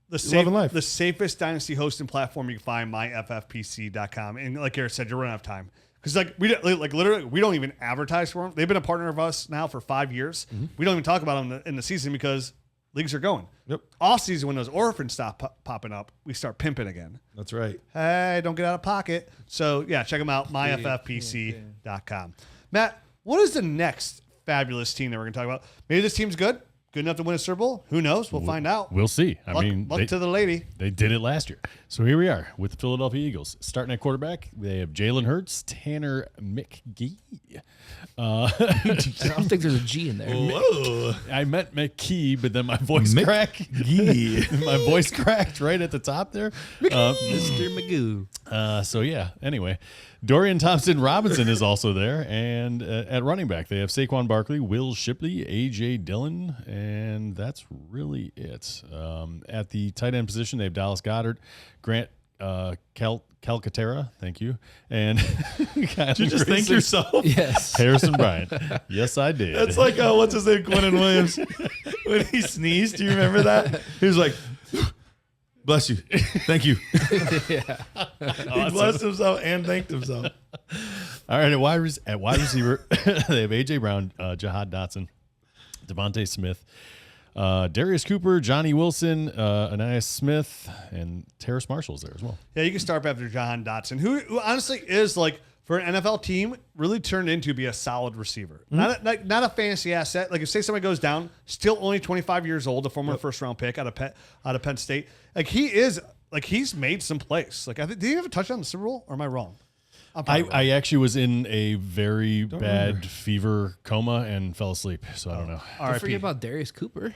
the safest Dynasty hosting platform you can find, myffpc.com. And like Garret said, you're running out of time. Because literally, we don't even advertise for them. They've been a partner of us now for 5 years. Mm-hmm. We don't even talk about them in the season because leagues are going. Yep. Off season, when those orphans stop popping up, we start pimping again. That's right. Hey, don't get out of pocket. So yeah, check them out, myffpc.com. Matt, what is the next fabulous team that we're going to talk about? Maybe this team's good enough to win a Super Bowl. Who knows? We'll find out. We'll see. Luck to the lady. They did it last year. So here we are with the Philadelphia Eagles. Starting at quarterback, they have Jalen Hurts, Tanner McGee. I don't think there's a G in there. Whoa. I meant McKee, but then my voice cracked. My voice cracked right at the top there. Mr. Magoo. So yeah, anyway, Dorian Thompson-Robinson is also there. And at running back, they have Saquon Barkley, Will Shipley, A.J. Dillon, and that's really it. At the tight end position, they have Dallas Goedert, Grant Calcaterra, thank you. And did you just thank yourself? Yes. Harrison Bryant. Yes, I did. That's like, what's his name, Quinnen Williams? When he sneezed, do you remember that? He was like, bless you. Thank you. Yeah. He blessed himself and thanked himself. All right, at wide receiver, they have A.J. Brown, Jahad Dotson, DeVonta Smith, Darius Cooper, Johnny Wilson, Anais Smith, and Terrace Marshall's there as well. Yeah, you can start after Jahan Dotson, who honestly is like for an NFL team, really turned into be a solid receiver. Not a fantasy asset. Like if say somebody goes down, still only 25 years old, a former first round pick out of Penn State. Like he's made some plays. Like did he have a touchdown in the Super Bowl, or am I wrong? I actually was in a very bad fever coma and fell asleep, so I don't know. Don't forget about Darius Cooper.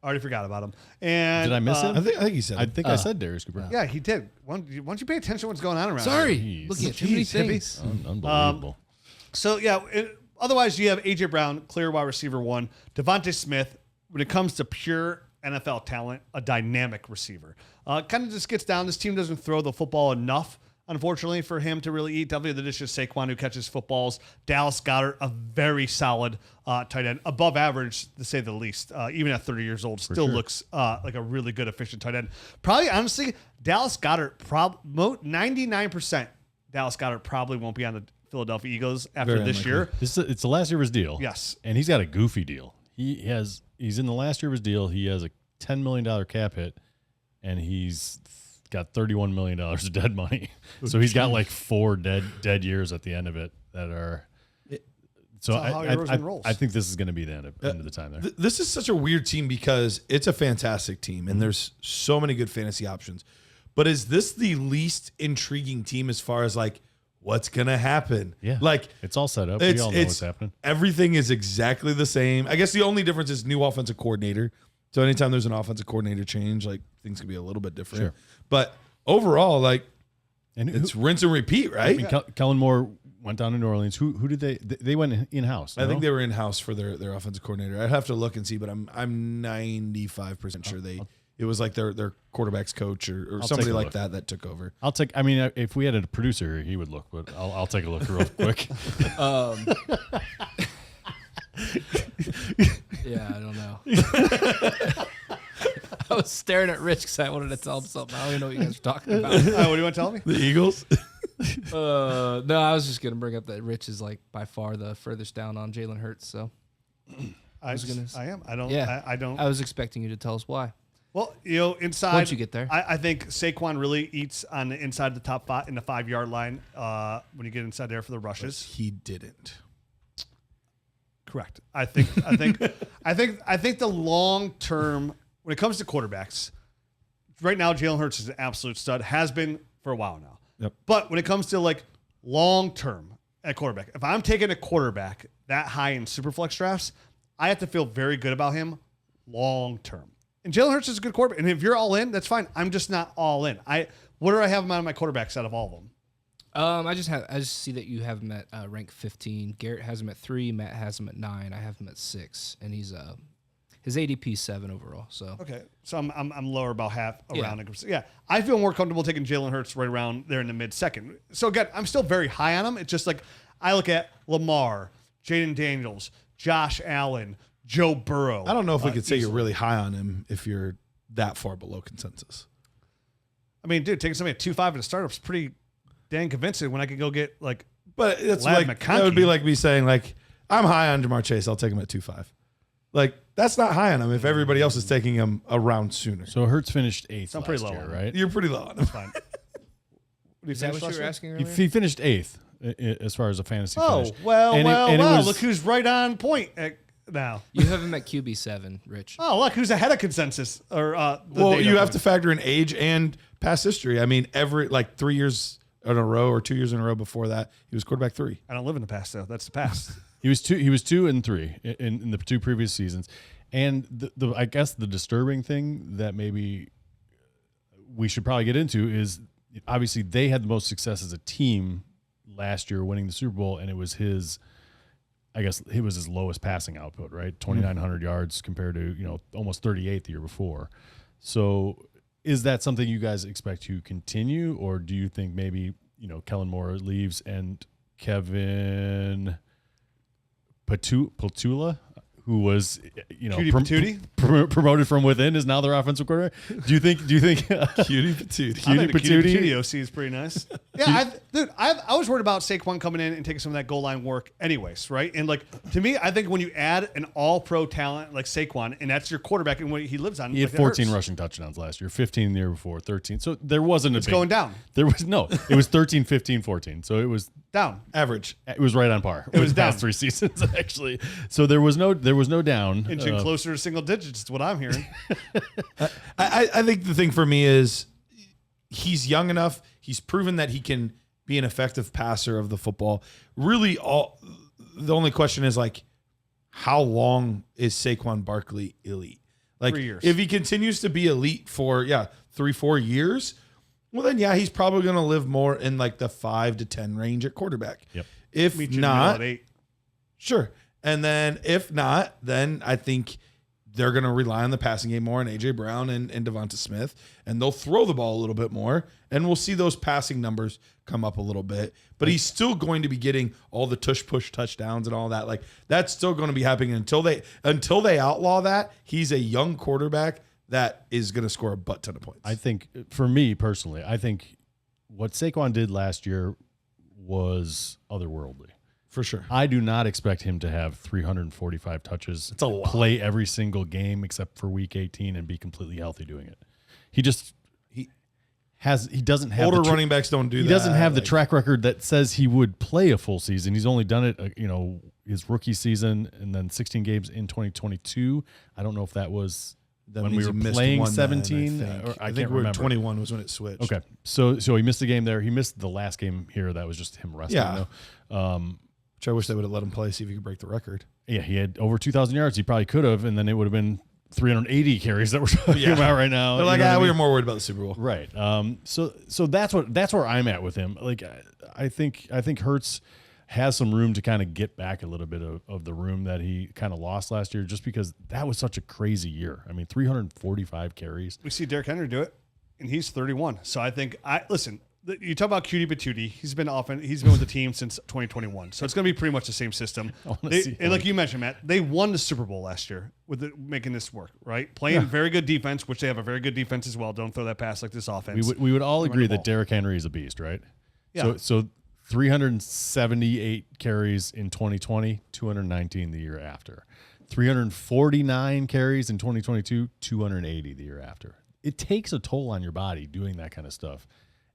I already forgot about him. And did I miss him? I think he said. I said Darius Cooper. Yeah, he did. Why don't you pay attention to what's going on around Sorry, here? looking at too many things. Unbelievable. So, yeah, otherwise you have A.J. Brown, clear wide receiver 1. DeVonta Smith, when it comes to pure NFL talent, a dynamic receiver. Kind of just gets down. This team doesn't throw the football enough, unfortunately, for him to really eat. Definitely the dish is Saquon, who catches footballs. Dallas Goedert, a very solid tight end, above average, to say the least. Even at 30 years old, still looks like a really good, efficient tight end. Probably, honestly, Dallas Goedert, 99% Dallas Goedert probably won't be on the Philadelphia Eagles after this year. It's the last year of his deal. Yes. And he's got a goofy deal. He's in the last year of his deal. He has a $10 million cap hit, and he's got $31 million of dead money. So he's got like 4 dead years at the end of it that are. So I think this is going to be the end of the time there. This is such a weird team because it's a fantastic team and there's so many good fantasy options. But is this the least intriguing team as far as like what's going to happen? Yeah. Like it's all set up. We all know what's happening. Everything is exactly the same. I guess the only difference is new offensive coordinator. So anytime there's an offensive coordinator change, like things can be a little bit different. Sure. But overall, like it's rinse and repeat, right? I mean, Kellen Moore went down to New Orleans. Who did they went in-house? I think they were in-house for their offensive coordinator. I'd have to look and see, but I'm 95% sure it was like their quarterback's coach or somebody like that took over. I mean, if we had a producer, he would look, but I'll take a look real quick. Yeah, I don't know. I was staring at Rich because I wanted to tell him something. I don't even know what you guys are talking about. What do you want to tell me? The Eagles? No, I was just going to bring up that Rich is like by far the furthest down on Jalen Hurts. So I am. I don't. Yeah, I don't. I was expecting you to tell us why. Well, inside. Once you get there, I think Saquon really eats on the inside of the top 5 in the 5-yard line when you get inside there for the rushes. But he didn't. Correct. I think the long term when it comes to quarterbacks, right now Jalen Hurts is an absolute stud. Has been for a while now. Yep. But when it comes to like long term at quarterback, if I'm taking a quarterback that high in superflex drafts, I have to feel very good about him long term. And Jalen Hurts is a good quarterback. And if you're all in, that's fine. I'm just not all in. What do I have him on my quarterbacks out of all of them? I just see that you have him at rank 15. Garrett has him at 3. Matt has him at 9. I have him at 6, and he's his ADP 7 overall. So okay, so I'm lower about half around. Yeah, I feel more comfortable taking Jalen Hurts right around there in the mid-second. So again, I'm still very high on him. It's just like I look at Lamar, Jayden Daniels, Josh Allen, Joe Burrow. I don't know if we could say you're really high on him if you're that far below consensus. I mean, dude, taking somebody at 2.5 at a startup is pretty dang convincing when I could go get like. But it's Lad like McConkey. that would be like me saying like I'm high on Jamar Chase. I'll take him at 2.5. Like that's not high on him if everybody else is taking him a round sooner. So Hurts finished 8th I'm pretty last low year, on right? You're pretty low on him. Fine. is that what you were asking earlier? He finished 8th as far as a fantasy Oh finish. well, And it was- look who's right on point now. You have him at QB 7, Rich. Oh, look who's ahead of consensus or Well, you have to factor in age and past history. I mean, every 3 years in a row or 2 years in a row before that, he was quarterback 3. I don't live in the past though. That's the past. He was 2 and 3 in the 2 previous seasons. And the I guess the disturbing thing that maybe we should probably get into is obviously they had the most success as a team last year winning the Super Bowl, and it was his lowest passing output, right? 2,900 yards compared to, almost 38 the year before. So is that something you guys expect to continue, or do you think maybe, Kellen Moore leaves and Kevin Patula, who was, promoted from within, is now their offensive coordinator? Do you think Cutie Patootie. Patootie OC is pretty nice. Yeah, I was worried about Saquon coming in and taking some of that goal line work anyways, right? And to me, I think when you add an all-pro talent like Saquon, and that's your quarterback and what he lives on, he had 14 rushing touchdowns last year, 15 the year before, 13. So there wasn't it's going down. There was it was 13, 15, 14. So it was Down. Average. It was right on par. It was the past down. 3 seasons, actually. So there was no down. Inching closer to single digits is what I'm hearing. I think the thing for me is he's young enough. He's proven that he can be an effective passer of the football. Really, the only question is like, how long is Saquon Barkley elite? Like 3 years. If he continues to be elite for 3-4 years, well then he's probably going to live more in like the 5 to 10 range at quarterback. Yep. If Meet you in the middle not, at 8. sure. And then if not, then I think they're going to rely on the passing game more on A.J. Brown and DeVonta Smith, and they'll throw the ball a little bit more, and we'll see those passing numbers come up a little bit. But he's still going to be getting all the tush-push touchdowns and all that. Like, that's still going to be happening until they outlaw that. He's a young quarterback that is going to score a butt ton of points. I think, for me personally, I think what Saquon did last year was otherworldly. For sure. I do not expect him to have 345 touches. It's a lot. Play every single game except for week 18 and be completely healthy doing it. He doesn't have Older running backs don't do that. He doesn't have the like- track record that says he would play a full season. He's only done it, his rookie season and then 16 games in 2022. I don't know if that was That when we means were he missed playing one then, 17. I I think can't we were remember. 21 was when it switched. Okay, so he missed a game there. He missed the last game here. That was just him resting. Yeah. Though. Which I wish they would have let him play, see if he could break the record. Yeah, he had over 2,000 yards. He probably could have, and then it would have been 380 carries that we're talking about right now. They're like, You know what I we mean? were more worried about the Super Bowl. Right. So that's where I'm at with him. Like, I think Hurts has some room to kind of get back a little bit of the room that he kind of lost last year, just because that was such a crazy year. I mean, 345 carries. We see Derrick Henry do it, and he's 31. So I think listen. You talk about cutie patootie. He's been with the team since 2021, so it's going to be pretty much the same system. And like you mentioned, Matt, they won the Super Bowl last year with making this work, right? Playing very good defense, which they have a very good defense as well. Don't throw that pass like this offense. We would all agree the that ball. Derrick Henry is a beast, right? Yeah. So 378 carries in 2020, 219 the year after. 349 carries in 2022, 280 the year after. It takes a toll on your body doing that kind of stuff.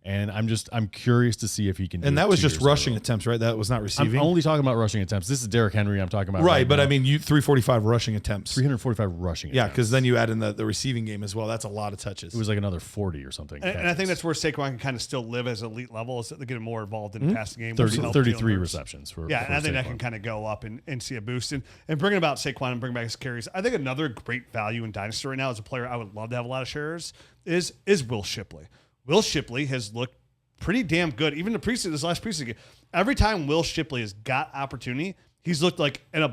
And I'm curious to see if he can do And it that was 2 just years in a rushing row. attempts, right? That was not receiving. I'm only talking about rushing attempts. This is Derrick Henry I'm talking about. right, but now. I mean, 345 rushing attempts. 345 rushing Yeah, attempts. because then you add in the receiving game as well. That's a lot of touches. It was like another 40 or something. and I think that's where Saquon can kind of still live as elite level, is to get more involved in the passing game. 33 Jalen Hurts. receptions for Yeah, and I think that Saquon. can kind of go up and see a boost. And bringing about Saquon and bringing back his carries, I think another great value in Dynasty right now as a player I would love to have a lot of shares is Will Shipley. Will Shipley has looked pretty damn good. Even this last preseason game, every time Will Shipley has got opportunity, he's looked like an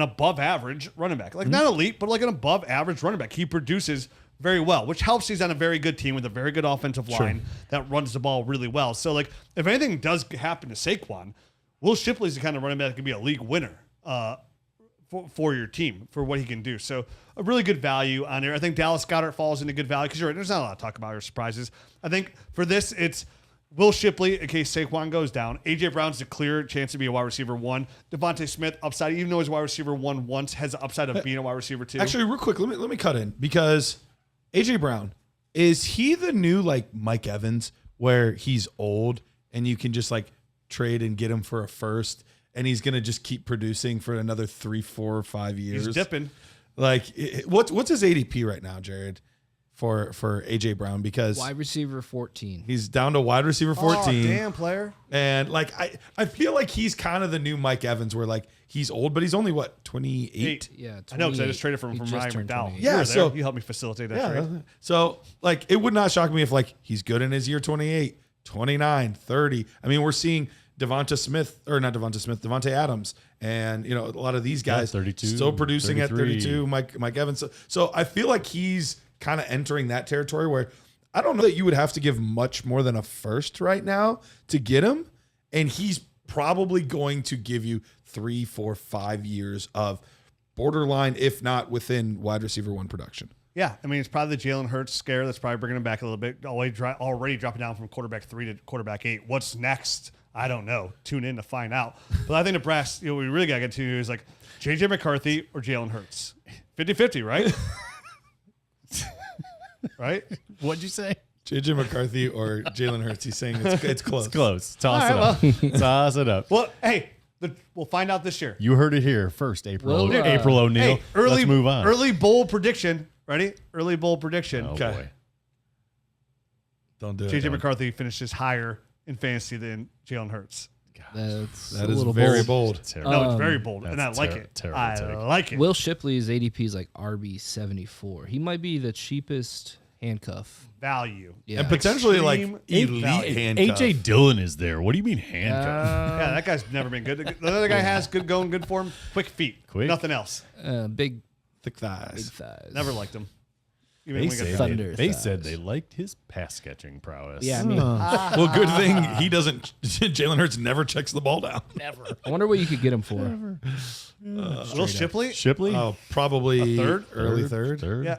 above average running back. Like not elite, but like an above average running back. He produces very well, which helps he's on a very good team with a very good offensive line that runs the ball really well. So like if anything does happen to Saquon, Will Shipley's the kind of running back that can be a league winner for your team, for what he can do. So a really good value on there. I think Dallas Goedert falls into good value because you're right, there's not a lot to talk about or surprises. I think for this, it's Will Shipley in case Saquon goes down. A.J. Brown's a clear chance to be a wide receiver 1. DeVonta Smith upside, even though he's wide receiver 1 once, has the upside of being a wide receiver 2. Actually, real quick, let me cut in because A.J. Brown, is he the new like Mike Evans where he's old and you can just like trade and get him for a first and he's going to just keep producing for another 3, 4, 5 years? He's dipping. Like, what's his ADP right now, Jared, for AJ Brown? Because Wide receiver 14. he's down to wide receiver 14. Oh, damn, player. And like, I feel like he's kind of the new Mike Evans, where like he's old, but he's only what 28. Yeah, I know because I 28. just traded from He just Ryan turned McDowell. 28. Yeah, You were so- there. You helped me facilitate that Yeah. trade. So like, it would not shock me if like he's good in his year 28, 29, 30. I mean, we're seeing Devonta Adams, and a lot of these guys 32, still producing 33. at 32. Mike Evans. So I feel like he's kind of entering that territory where I don't know that you would have to give much more than a first right now to get him, and he's probably going to give you 3, 4, 5 years of borderline, if not within wide receiver 1 production. Yeah, I mean, it's probably the Jalen Hurts scare that's probably bringing him back a little bit. Already dropping down from quarterback 3 to quarterback 8. What's next? I don't know. Tune in to find out. But I think the brass, we really got to get to is like J.J. McCarthy or Jalen Hurts. 50-50, right? Right? What'd you say? JJ McCarthy or Jalen Hurts. He's saying it's close. It's close. Toss it up. Toss it up. Well, hey, we'll find out this year. You heard it here first, April. Well, April O'Neil. Hey, Let's move on. Early bold prediction. Ready? Early bold prediction. Oh, Okay. boy. Don't do it. JJ McCarthy finishes higher in fantasy than Jalen Hurts. That is very bold. Terrible. No, it's very bold, and I that's like ter- it. terrible I take. like it. Will Shipley's ADP is like RB74. He might be the cheapest handcuff. Value. Yeah. And potentially like Extreme elite value. handcuff. AJ Dillon is there. What do you mean handcuff? Yeah, that guy's never been good. The other guy has good going, good form, quick feet. Quick. Nothing else. Big Thick thighs. thighs. Never liked him. Even They, when we got say drafted. Thunder they thighs. said they liked his pass catching prowess. Yeah, I mean, Well, good thing he doesn't. Jalen Hurts never checks the ball down. I wonder what you could get him for. Will Shipley? Shipley? Oh, probably A third? early third. Yeah.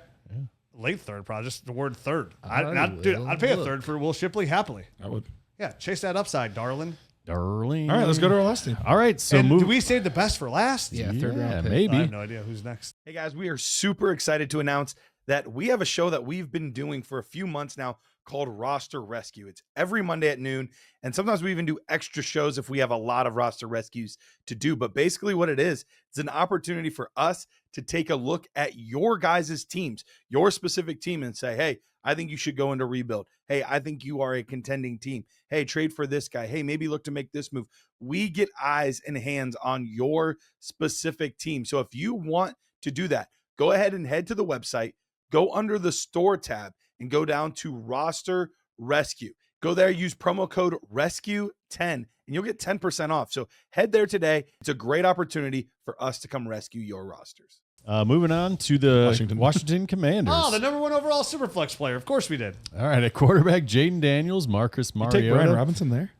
Late third, probably. Just the word third. Will I'd pay a look. third for Will Shipley happily. I would. Yeah, chase that upside, darling. Darling. All right, let's go to our last team. All right, so And move. do we save the best for last? Yeah, third round pick. maybe. I have no idea who's next. Hey guys, we are super excited to announce that we have a show that we've been doing for a few months now called Roster Rescue. It's every Monday at noon, and sometimes we even do extra shows if we have a lot of roster rescues to do. But basically what it is, it's an opportunity for us to take a look at your guys' teams, your specific team, and say, hey, I think you should go into rebuild. Hey, I think you are a contending team. Hey, trade for this guy. Hey, maybe look to make this move. We get eyes and hands on your specific team. So if you want to do that, go ahead and head to the website, go under the store tab and go down to Roster Rescue. Go there, use promo code RESCUE10, and you'll get 10% off. So head there today. It's a great opportunity for us to come rescue your rosters. Moving on to the Washington. Washington Commanders. Oh, the number one overall Superflex player. Of course we did. All right, at quarterback, Jayden Daniels, Marcus Mariota. Take Brian Robinson there.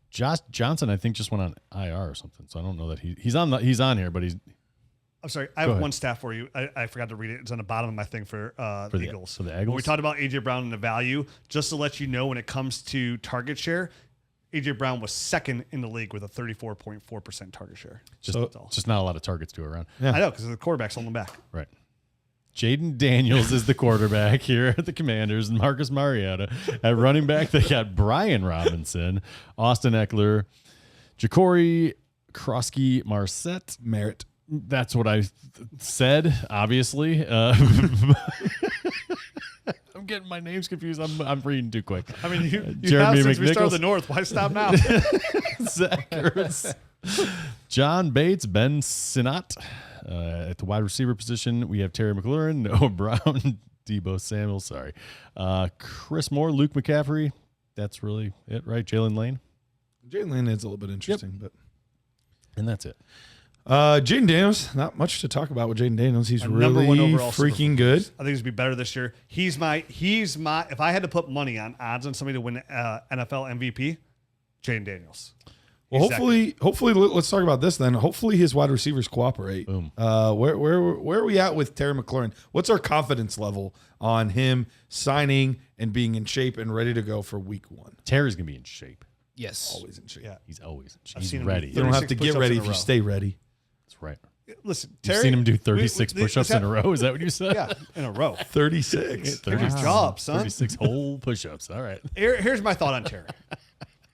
Josh Johnson, I think, just went on IR or something. So I don't know that he's on here, but he's I'm sorry. I Go have ahead. one stat for you. I forgot to read it. It's on the bottom of my thing for the Eagles. for the When Eagles. we talked about A.J. Brown and the value, just to let you know, when it comes to target share, A.J. Brown was second in the league with a 34.4% target share. That's all. just not a lot of targets to go around. I know, because the quarterback's on the back. Right. Jayden Daniels is the quarterback here at the Commanders, and Marcus Mariota. At running back, they got Brian Robinson, Austin Ekeler, Jacory Croskey-Merritt. That's what I said, obviously. I'm getting my names confused. I'm reading too quick. I mean, you Jeremy have since we started McNichols. the North. Why stop now? Zach Ertz, John Bates, Ben Sinnott. At the wide receiver position, we have Terry McLaurin, Noah Brown, Deebo Samuel. Sorry. Chris Moore, Luke McCaffrey. That's really it, right? Jalen Lane. Jalen Lane is a little bit interesting, And that's it. but Jayden Daniels, not much to talk about with Jayden Daniels. He's A really number one overall freaking good. I think he's gonna be better this year. He's my. If I had to put money on odds on somebody to win NFL MVP, Jayden Daniels. Well, Exactly. hopefully, let's talk about this then. Hopefully, his wide receivers cooperate. Boom. Where are we at with Terry McLaurin? What's our confidence level on him signing and being in shape and ready to go for Week 1? Terry's going to be in shape. Yes. Always in shape. Yeah. He's always in shape. I've He's seen him ready. do You don't have 36 to get push-ups ready in a if you row. stay ready. That's right. Listen, You've Terry. seen him do 36 push-ups in a row. Is that what you said? Yeah, in a row. 36. 36 jobs, son. 36 whole push-ups. All right. Here's my thought on Terry.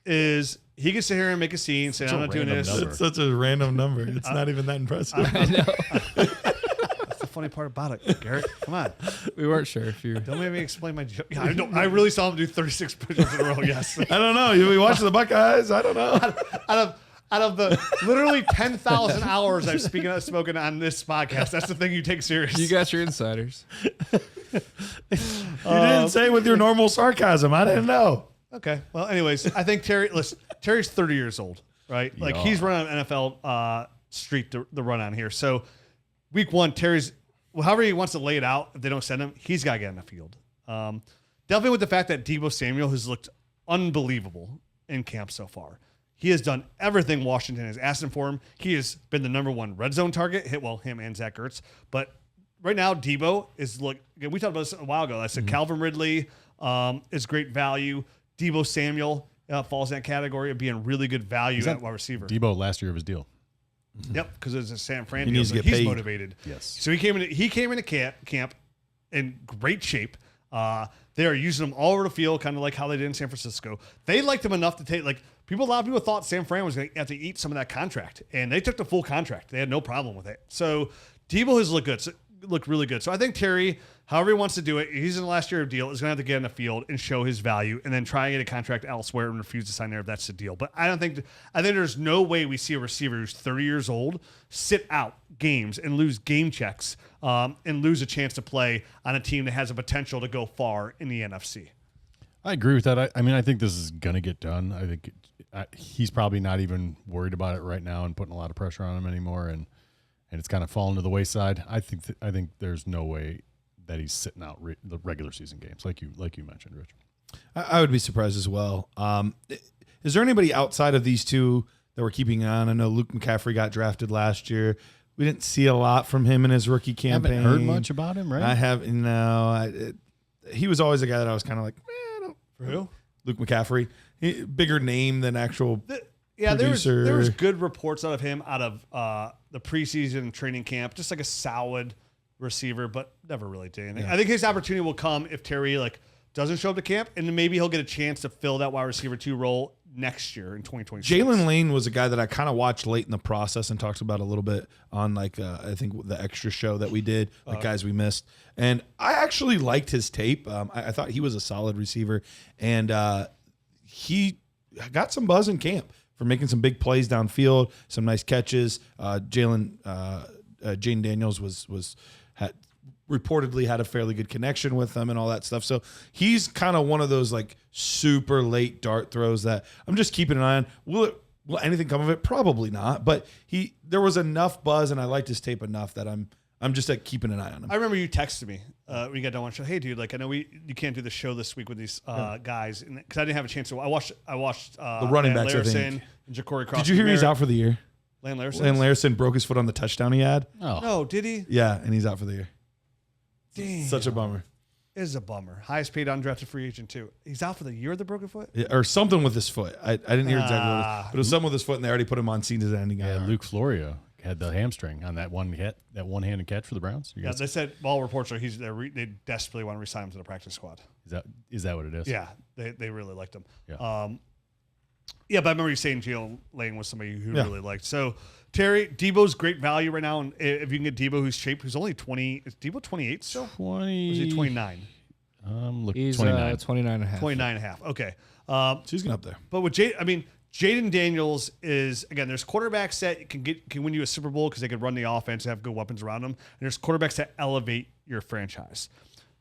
Is he can sit here and make a scene, say, Such I'm a not doing random this. number. It's such a random number. It's not even that impressive. That's the funny part about it, Garrett. Come on. We weren't sure if you. Don't make me explain my joke. Yeah, I really saw him do 36 push-ups in a row, yes. I don't know. You watch the Buckeyes? I don't know. Out of the literally 10,000 hours I've spoken on this podcast, that's the thing you take serious. You got your insiders. You didn't say it with your normal sarcasm. I didn't know. Okay. Well, anyways, I think Terry's 30 years old, right? Like he's running an NFL street to run on here. So Week 1, Terry's, however he wants to lay it out, if they don't send him, he's got to get in the field. Definitely with the fact that Deebo Samuel has looked unbelievable in camp so far. He has done everything Washington has asked him for him. He has been the number one red zone target, him and Zach Ertz. But right now, Deebo is we talked about this a while ago. I said Calvin Ridley is great value. Deebo Samuel falls in that category of being really good value at wide receiver. Debo last year of his deal. Yep, because it's a San Fran He deal, needs to so get he's paid. motivated. Yes. So he came into camp in great shape. They are using him all over the field, kind of like how they did in San Francisco. They liked him enough to take, like, a lot of people thought San Fran was going to have to eat some of that contract, and they took the full contract. They had no problem with it. So Deebo has looked really good. So I think Terry, however he wants to do it, he's in the last year of deal, is going to have to get in the field and show his value and then try and get a contract elsewhere and refuse to sign there if that's the deal. But I think there's no way we see a receiver who's 30 years old sit out games and lose game checks and lose a chance to play on a team that has a potential to go far in the NFC. I agree with that. I mean, I think this is going to get done. I think he's probably not even worried about it right now and putting a lot of pressure on him anymore. And it's kind of fallen to the wayside. I think there's no way that he's sitting out the regular season games like you mentioned, Rich. I would be surprised as well. Is there anybody outside of these two that we're keeping on? I know Luke McCaffrey got drafted last year. We didn't see a lot from him in his rookie campaign. Haven't heard much about him, right? I haven't. No, he was always a guy that I was kind of like, For who? Luke McCaffrey, bigger name than actual. There was good reports out of him out of the preseason training camp, just like a solid receiver, but never really did anything. Yeah. I think his opportunity will come if Terry doesn't show up to camp, and then maybe he'll get a chance to fill that wide receiver 2 role next year in 2026. Jalen Lane was a guy that I kind of watched late in the process and talked about a little bit on I think the extra show that we did, guys we missed. And I actually liked his tape. I thought he was a solid receiver, and he got some buzz in camp for making some big plays downfield, some nice catches. Jayden Daniels had reportedly had a fairly good connection with them and all that stuff. So he's kind of one of those like super late dart throws that I'm just keeping an eye on. Will anything come of it? Probably not. But there was enough buzz, and I liked his tape enough that I'm just like keeping an eye on him. I remember you texted me when you got done watching. Hey, dude, like I know you can't do the show this week with these guys, because I didn't have a chance to. I watched the running backs. I think. And Jacory Croskey-Merritt. Did you hear he's out for the year? Lane Larson broke his foot on the touchdown he had. Oh no, did he? Yeah, and he's out for the year. Damn. Such a bummer. It is a bummer. Highest paid undrafted free agent too. He's out for the year of the broken foot? Yeah, or something with his foot. I didn't hear exactly what it was, but it was something with his foot, and they already put him on season-ending. Yeah, Luke Florio had the hamstring on that one-handed catch for the Browns. Yeah, they said all reports are they desperately want to resign him to the practice squad. Is that what it is? Yeah, they really liked him. Yeah. Yeah, but I remember you saying Jalen Lane was somebody who really liked. So Terry, Deebo's great value right now, and if you can get Deebo, who's only 20, is Deebo 28 still? 20. Or is he 29? He's 29. 29 and a half. 29 and a half. Okay. So he's going up there. But with Jayden Daniels is, again, there's quarterbacks that can win you a Super Bowl because they could run the offense and have good weapons around them. And there's quarterbacks that elevate your franchise.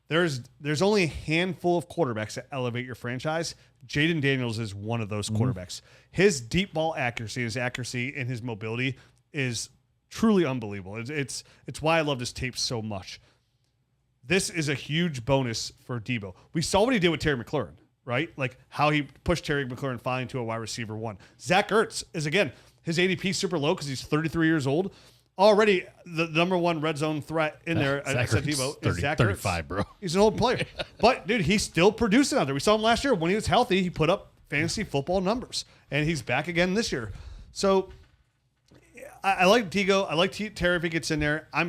There's only a handful of quarterbacks that elevate your franchise. Jayden Daniels is one of those quarterbacks. His deep ball accuracy, and his mobility is truly unbelievable. It's why I love this tape so much. This is a huge bonus for Deebo. We saw what he did with Terry McLaurin, right? Like how he pushed Terry McLaurin finally to a wide receiver 1. Zach Ertz is, again, his ADP super low because he's 33 years old. Already the number 1 red zone threat in there at Skattebo is Zach 35, Ertz. bro. He's an old player. But, dude, he's still producing out there. We saw him last year. When he was healthy, he put up fantasy football numbers. And he's back again this year. So I like Deebo. I like Terry if he gets in there. I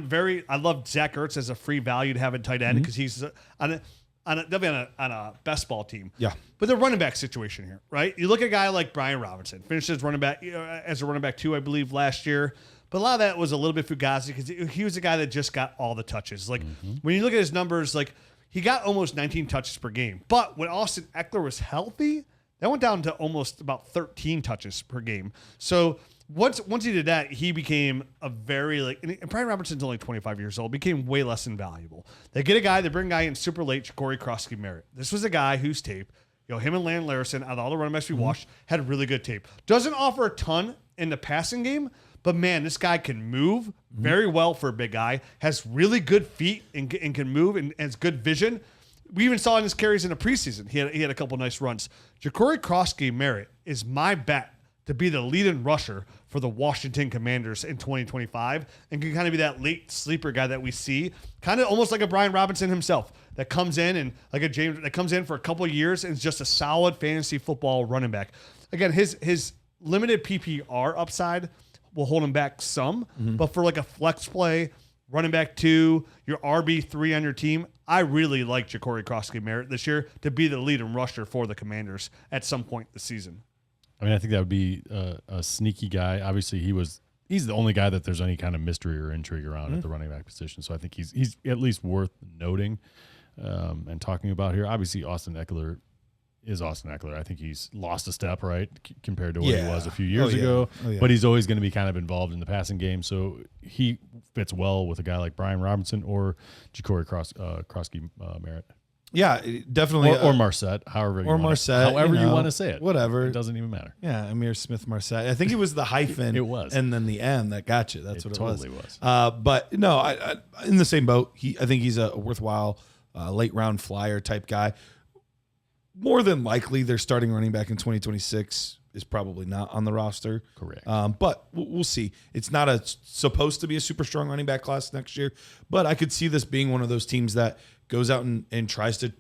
love Zach Ertz as a free value to have in tight end because he's definitely on a best ball team. Yeah. But the running back situation here, right? You look at a guy like Brian Robinson, finished as running back as a running back 2, I believe, last year. But a lot of that was a little bit fugazi because he was a guy that just got all the touches. Like when you look at his numbers, like he got almost 19 touches per game. But when Austin Ekeler was healthy, that went down to almost about 13 touches per game. So once he did that, he became a very and Brian Robinson's only 25 years old, became way less invaluable. They bring a guy in super late, Jacory Croskey-Merritt. This was a guy whose tape, him and Lane Larson, out of all the running backs we watched, had really good tape. Doesn't offer a ton in the passing game, but man, this guy can move very well for a big guy, has really good feet and can move and has good vision. We even saw in his carries in the preseason. He had a couple nice runs. Jacory Croskey-Merritt is my bet to be the lead-in rusher for the Washington Commanders in 2025 and can kind of be that late sleeper guy that we see, kind of almost like a Brian Robinson himself that comes in and like a James that comes in for a couple of years and is just a solid fantasy football running back. Again, his limited PPR upside will hold him back some, but for like a flex play, running back 2, your RB3 on your team. I really like Jacory Croskey-Merritt this year to be the lead and rusher for the Commanders at some point this season. I mean, I think that would be a sneaky guy. Obviously, he's the only guy that there's any kind of mystery or intrigue around at the running back position. So I think he's at least worth noting and talking about here. Obviously, Austin Ekeler is Austin Ekeler. I think he's lost a step, right, compared to where he was a few years ago. But he's always going to be kind of involved in the passing game. So he fits well with a guy like Brian Robinson or Jacory Croskey-Merritt. Yeah, definitely. Or Marset, however you want to say it. Whatever. It doesn't even matter. Yeah, Amir Smith Marset. I think it was the hyphen. It was. And then the M that got you. That's what it totally was. was. But no, I in the same boat. I think he's a worthwhile late round flyer type guy. More than likely, their starting running back in 2026 is probably not on the roster. Correct. But we'll see. It's not supposed to be a super strong running back class next year, but I could see this being one of those teams that goes out and tries to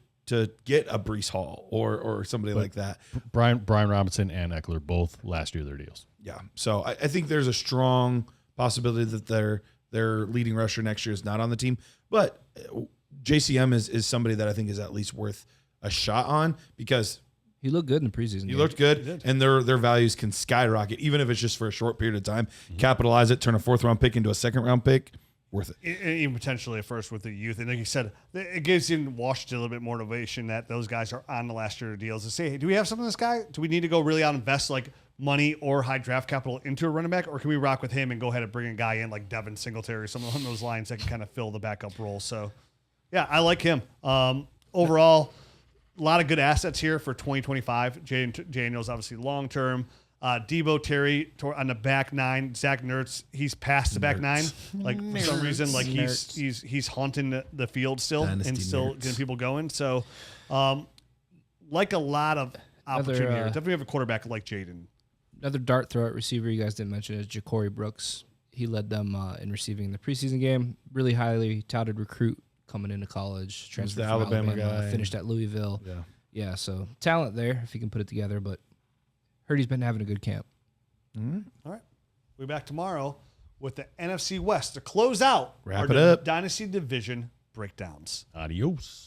get a Breece Hall or somebody like that. Brian Robinson and Ekeler both last year their deals. Yeah. So I think there's a strong possibility that their leading rusher next year is not on the team, but JCM is somebody that I think is at least worth a shot on because he looked good in the preseason. He looked good, and their values can skyrocket, even if it's just for a short period of time. Capitalize it, turn a 4th-round pick into a 2nd-round pick, worth it. Even potentially at first with the youth. And like you said, it gives you Washington a little bit more motivation that those guys are on the last year of deals to say, hey, do we have something this guy? Do we need to go really out and invest like money or high draft capital into a running back, or can we rock with him and go ahead and bring a guy in like Devin Singletary, someone on those lines that can kind of fill the backup role? So, yeah, I like him. Overall, a lot of good assets here for 2025. Jayden Daniels, obviously long-term. Deebo Terry on the back 9. Zach Ertz, he's past the back 9. Like for some reason, like he's haunting the field still and still getting people going. So, like a lot of opportunity here. Definitely have a quarterback like Jayden. Another dart throw at receiver you guys didn't mention is Jacory Brooks. He led them in receiving in the preseason game. Really highly touted recruit coming into college. Transferred from Alabama guy. Finished at Louisville. Yeah. So talent there if he can put it together. But heard he's been having a good camp. All right. We'll be back tomorrow with the NFC West to close out our Dynasty division breakdowns. Adios.